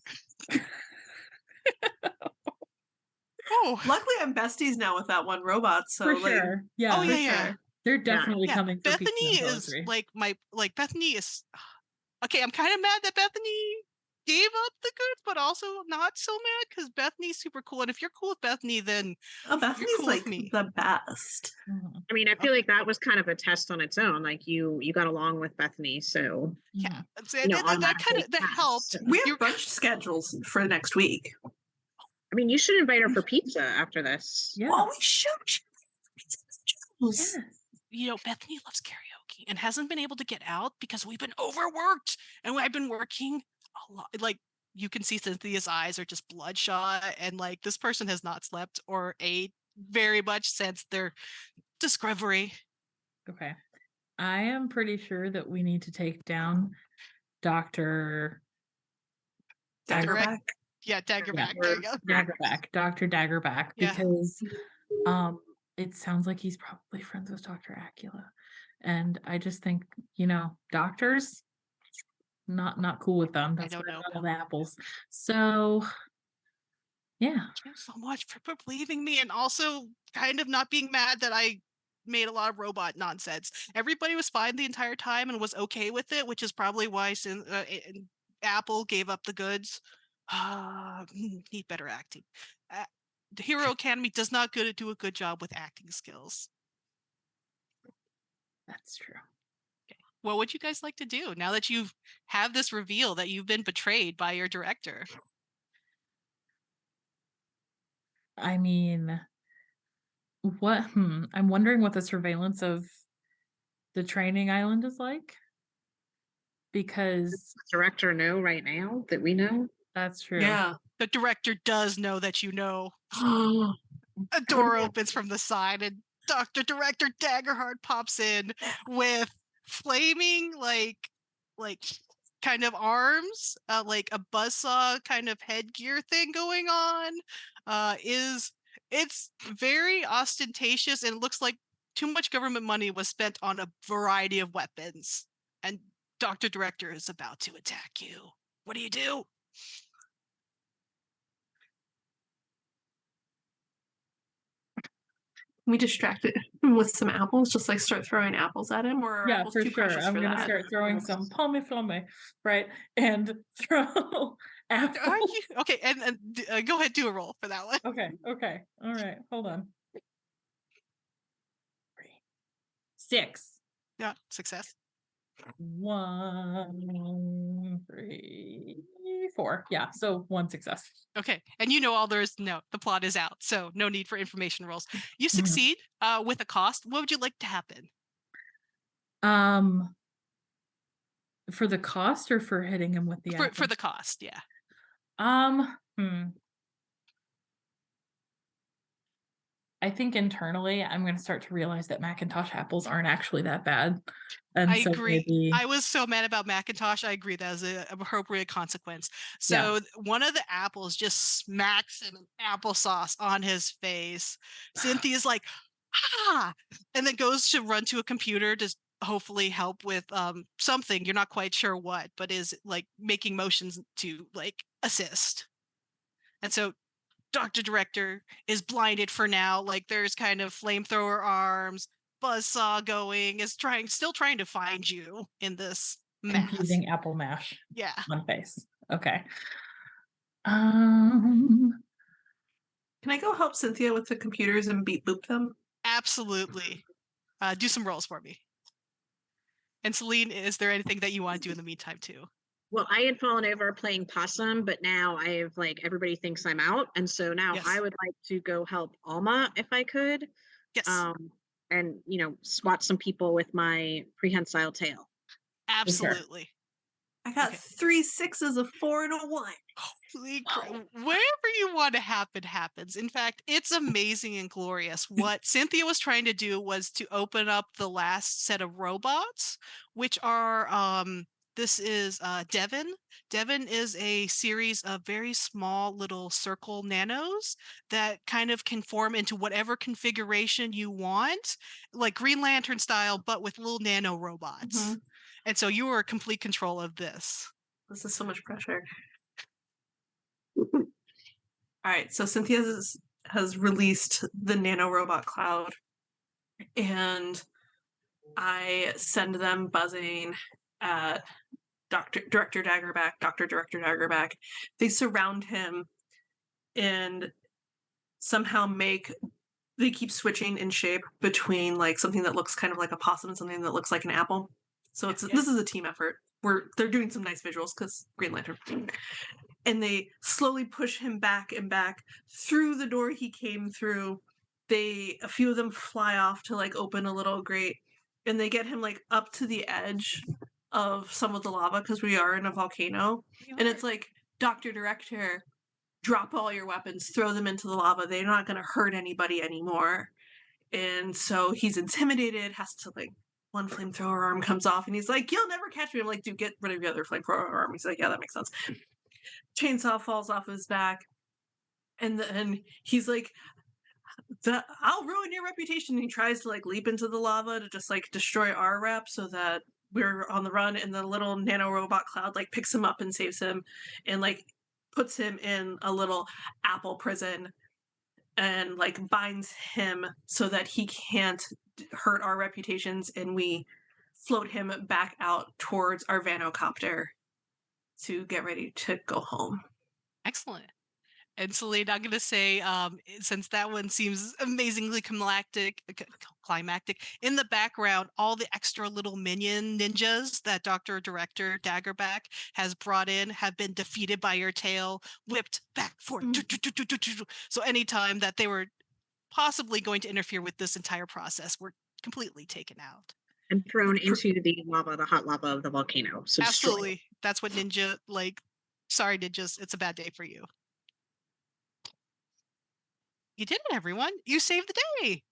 Oh,
Luckily, I'm besties now with that one robot. So
For
like,
sure. Yeah.
oh
For
yeah, yeah,
sure.
They're
Yeah.
definitely
yeah.
coming for pizza
Bethany
and
is
poetry.
like Bethany is. Okay, I'm kind of mad that Bethany gave up the goods, but also not so mad because Bethany's super cool. And if you're cool with Bethany, then you're
Bethany's
cool
like
with me.
the best.
Mhm.
I mean, I feel like that was kind of a test on its own. Like you got along with Bethany, so
Yeah,
Mhm.
so
you know,
that kind
automatically
of that
passed.
helped.
So,
We
You're
have brunch schedules for next week.
I mean, you should invite her for pizza after this.
Yeah.
Oh, we should.
Yes.
Bethany loves karaoke and hasn't been able to get out because we've been overworked and I've been working a lot. Like you can see Cynthia's eyes are just bloodshot and like this person has not slept or ate very much since their discovery.
Okay. I am pretty sure that we need to take down Dr.
Daggerback.
Yeah, Daggerback.
Yeah.
There you go.
Daggerback, Dr. Daggerback,
Yeah.
because it sounds like he's probably friends with Dr. Acula. And I just think, doctors, not cool with them. That's
don't
where
know.
all the apples. So yeah.
Thank you so much for believing me and also kind of not being mad that I made a lot of robot nonsense. Everybody was fine the entire time and was okay with it, which is probably why Apple gave up the goods. Need better acting. The Hero Academy does not do a good job with acting skills.
That's true.
What would you guys like to do now that you have this reveal that you've been betrayed by your director?
I mean, I'm wondering what the surveillance of the training island is like. Because
Director know right now that we know.
that's true.
Yeah.
The director does know that you know.
Oh,
A door opens from the side and Dr. Director Daggerheart pops in with flaming like kind of arms, like a buzzsaw kind of headgear thing going on. It's very ostentatious and it looks like too much government money was spent on a variety of weapons. And Dr. Director is about to attack you. What do you do?
We distracted him with some apples, just like start throwing apples at him, or are
Yeah,
apples
for
too
sure.
precious
I'm
for
gonna
that?
start throwing some palme flamme, right? And throw apples.
Okay, and go ahead, do a roll for that one.
Okay. All right. Hold on. 6.
Yeah, success.
1, 3, 4. Yeah, so 1 success.
Okay, and all there is no. The plot is out, so no need for information rolls. You
Mhm.
succeed with a cost. What would you like to happen?
For the cost or for hitting him with the
For
apple?
the cost, yeah.
I think internally I'm going to start to realize that Macintosh apples aren't actually that bad. And
I
so
agree.
maybe
I was so mad about Macintosh. I agree that is an appropriate consequence. So one of the apples just smacks him in applesauce on his face. Cynthia's like, ah, and then goes to run to a computer to hopefully help with something. You're not quite sure what, but is like making motions to like assist. And so Dr. Director is blinded for now. Like there's kind of flamethrower arms, buzzsaw going, still trying to find you in this mass.
confusing apple mash
Yeah.
on face. Okay.
Can I go help Cynthia with the computers and beat boop them?
Absolutely. Do some rolls for me. And Celine, is there anything that you want to do in the meantime too?
well, I had fallen over playing possum, but now I've everybody thinks I'm out, and so now
Yes.
I would like to go help Alma if I could.
Yes.
And swat some people with my prehensile tail.
Absolutely.
I got 3 6s, a 4, and a 1.
Wherever you want to happen happens. In fact, it's amazing and glorious. What Cynthia was trying to do was to open up the last set of robots, which are this is Devon. Devon is a series of very small little circle nanos that kind of can form into whatever configuration you want, like Green Lantern style, but with little nano robots.
Mm-hmm.
And so you are in complete control of this.
This is so much pressure. All right, so Cynthia's has released the nanorobot cloud, and I send them buzzing at Director Daggerback. They surround him and somehow they keep switching in shape between like something that looks kind of like a possum and something that looks like an apple. So this is a team effort. They're doing some nice visuals because Green Lantern. And they slowly push him back and back through the door he came through. A few of them fly off to like open a little grate, and they get him like up to the edge of some of the lava because we are in a volcano. And it's like, Dr. Director, drop all your weapons, throw them into the lava. They're not going to hurt anybody anymore. And so he's intimidated, has to like, one flamethrower arm comes off, and he's like, you'll never catch me. I'm like, dude, get rid of your other flamethrower arm. He's like, yeah, that makes sense. Chainsaw falls off his back, and then he's like, I'll ruin your reputation. And he tries to like leap into the lava to just like destroy our rep so that we're on the run, and the little nanorobot cloud like picks him up and saves him and like puts him in a little apple prison and like binds him so that he can't hurt our reputations, and we float him back out towards our vanocopter to get ready to go home.
Excellent. And Celine, I'm gonna say, since that one seems amazingly climactic, in the background, all the extra little minion ninjas that Dr. Director Daggerback has brought in have been defeated by your tail, whipped back forth. So anytime that they were possibly going to interfere with this entire process, were completely taken out.
And thrown into the hot lava of the volcano. So
absolutely, that's what ninja like. Sorry, ninjas, it's a bad day for you. You did it, everyone. You saved the day.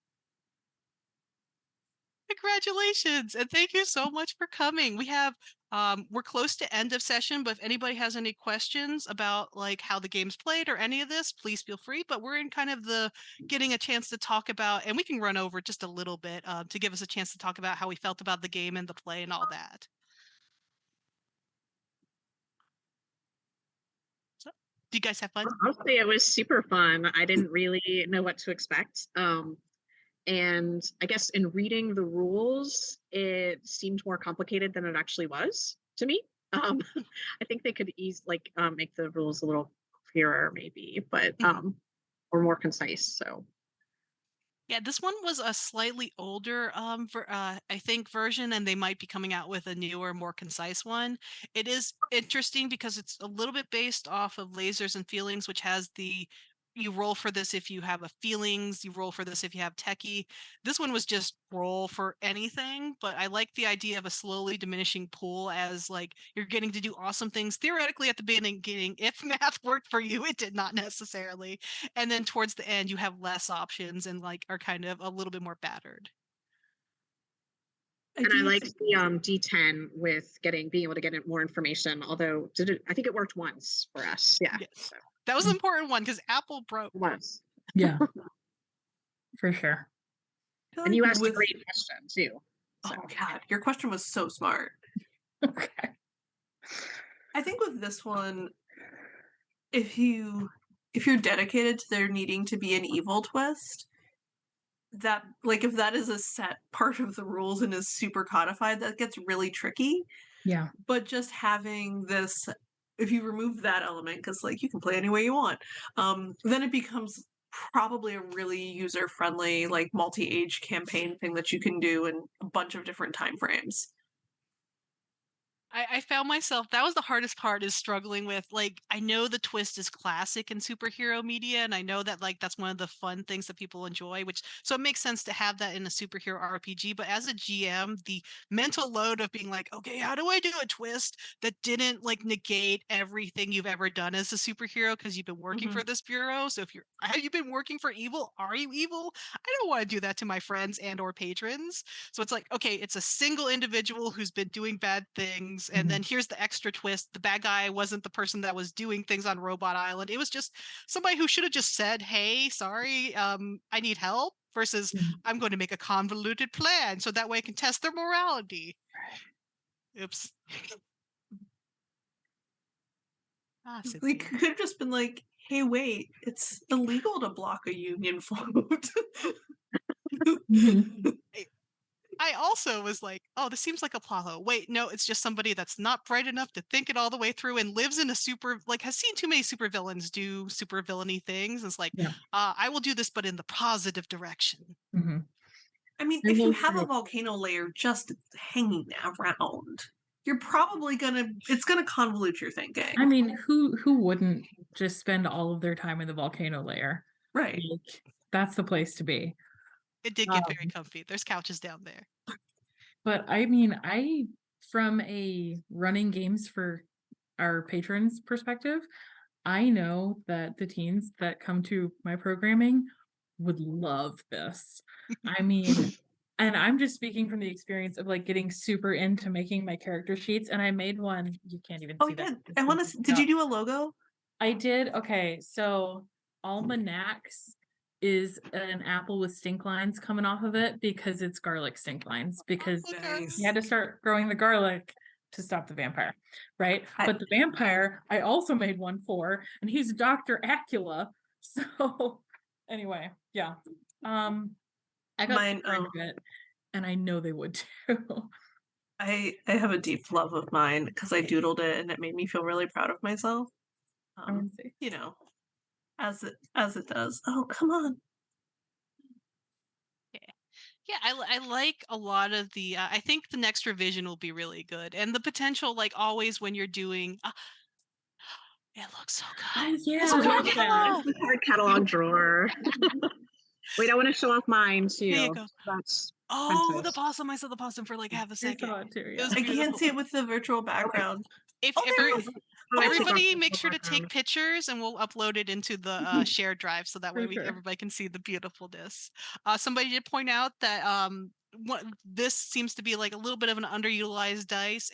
Congratulations. And thank you so much for coming. We're close to end of session, but if anybody has any questions about like how the game's played or any of this, please feel free. But we're in kind of the getting a chance to talk about, and we can run over just a little bit to give us a chance to talk about how we felt about the game and the play and all that. So, do you guys have fun?
I'll say it was super fun. I didn't really know what to expect. And I guess in reading the rules, it seemed more complicated than it actually was to me. I think they could make the rules a little clearer, maybe, but or more concise. So
yeah, this one was a slightly older, I think version, and they might be coming out with a newer, more concise one. It is interesting because it's a little bit based off of Lasers and Feelings, which has you roll for this if you have a feelings, you roll for this if you have techie. This one was just roll for anything, but I like the idea of a slowly diminishing pool as like you're getting to do awesome things theoretically at the beginning. If math worked for you, it did not necessarily. And then towards the end, you have less options and like are kind of a little bit more battered.
And I liked the D10 with being able to get more information. Although I think it worked once for us. Yeah.
Yes. So. That was an important one because Apple broke.
Was.
Yeah. For sure.
And you asked a great question too.
So. Oh God, your question was so smart.
Okay.
I think with this one, if you're dedicated to there needing to be an evil twist, that like if that is a set part of the rules and is super codified, that gets really tricky.
Yeah.
But just having this, if you remove that element, because like you can play any way you want, then it becomes probably a really user-friendly, like multi-age campaign thing that you can do in a bunch of different time frames.
I found myself, that was the hardest part, is struggling with, like, I know the twist is classic in superhero media, and I know that, like, that's one of the fun things that people enjoy, so it makes sense to have that in a superhero RPG, but as a GM, the mental load of being like, okay, how do I do a twist that didn't, like, negate everything you've ever done as a superhero because you've been working for this bureau, so have you been working for evil? Are you evil? I don't want to do that to my friends and or patrons, so it's like, okay, it's a single individual who's been doing bad things, and then here's the extra twist. The bad guy wasn't the person that was doing things on Robot Island. It was just somebody who should have just said, hey, sorry, I need help, versus I'm going to make a convoluted plan so that way I can test their morality. Oops.
We could have just been like, hey, wait, it's illegal to block a union vote.
Mhm.
I also was like, oh, this seems like a plot hole. Wait, no, it's just somebody that's not bright enough to think it all the way through and lives in a super, like, has seen too many supervillains do super villainy things. It's like,
Yeah.
I will do this, but in the positive direction.
Mhm.
I mean,
I
if you
will
have a
say,
volcano layer just hanging around, you're probably it's gonna convolute your thinking.
I mean, who wouldn't just spend all of their time in the volcano layer?
Right.
Like, that's the place to be.
It did get very
Um,
comfy. There's couches down there.
but I mean, from a running games for our patrons perspective, I know that the teens that come to my programming would love this. I mean, and I'm just speaking from the experience of like getting super into making my character sheets, and I made one. You can't even
Oh
see that.
yeah,
It's
I
been
want to.
picked
Did you
up.
do a logo?
I did. Okay, so almanacs is an apple with stink lines coming off of it because it's garlic stink lines because
Okay.
you had to start growing the garlic to stop the vampire, right?
I-
But the vampire, I also made one for, and he's Dr. Acula. So anyway, yeah. I got
Mine.
super into it, and I know they would too.
I have a deep love of mine because I doodled it and it made me feel really proud of myself.
I want to see.
You know, as it does. Oh, come on.
Yeah, I like a lot of the. I think the next revision will be really good, and the potential, like always, when you're doing. It looks so
Oh
good.
yeah,
It's
I
a
Oh,
card
love that.
catalog.
the card catalog drawer. Wait, I want to show off mine
There you
too.
go.
That's
Oh, the
Princess.
possum! I saw the possum for like half a
I
second.
saw it too.
It
Yeah.
was
I can't
beautiful.
see it with the virtual
Okay.
background.
If
Oh, there
every
it is.
Oh, I took off
everybody
the
make
full
sure to take
background.
pictures and we'll upload it into the shared drive so that way
For sure.
everybody can see the beautifulness. Somebody did point out that this seems to be like a little bit of an underutilized dice.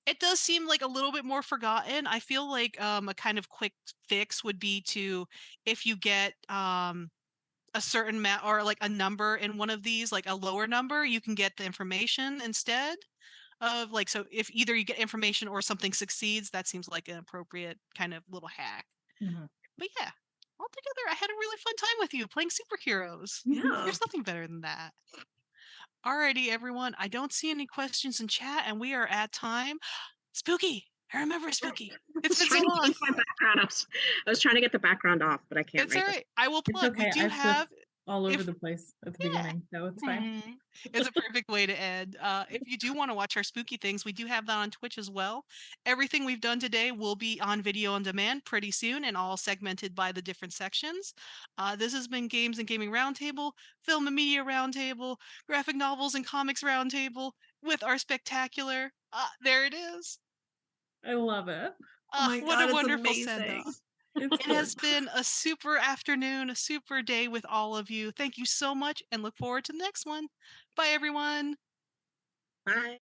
It does seem like a little bit more forgotten. I feel like a kind of quick fix would be to, if you get a certain or like a number in one of these, like a lower number, you can get the information instead of like, so if either you get information or something succeeds, that seems like an appropriate kind of little hack.
Mhm.
But yeah, altogether, I had a really fun time with you playing superheroes.
Yeah.
There's nothing better than that. Alrighty, everyone. I don't see any questions in chat, and we are at time. Spooky. I remember Spooky.
I
It's
was
been
trying
so
to
long.
keep my background up. I was trying to get the background off, but I can't
It's all
right this.
right. I will
It's
plug. We
okay.
do
I
have,
flipped all over
if
the place at the
yeah.
beginning, so it's fine.
It's a perfect way to end. If you do want to watch our spooky things, we do have that on Twitch as well. Everything we've done today will be on video on demand pretty soon and all segmented by the different sections. This has been Games and Gaming Roundtable, Film and Media Roundtable, Graphic Novels and Comics Roundtable with our spectacular. There it is.
I love it.
Oh my
What a
god, it's
wonderful send
amazing.
off.
It's
It has
gorgeous.
been a super afternoon, a super day with all of you. Thank you so much and look forward to the next one. Bye, everyone.
Bye.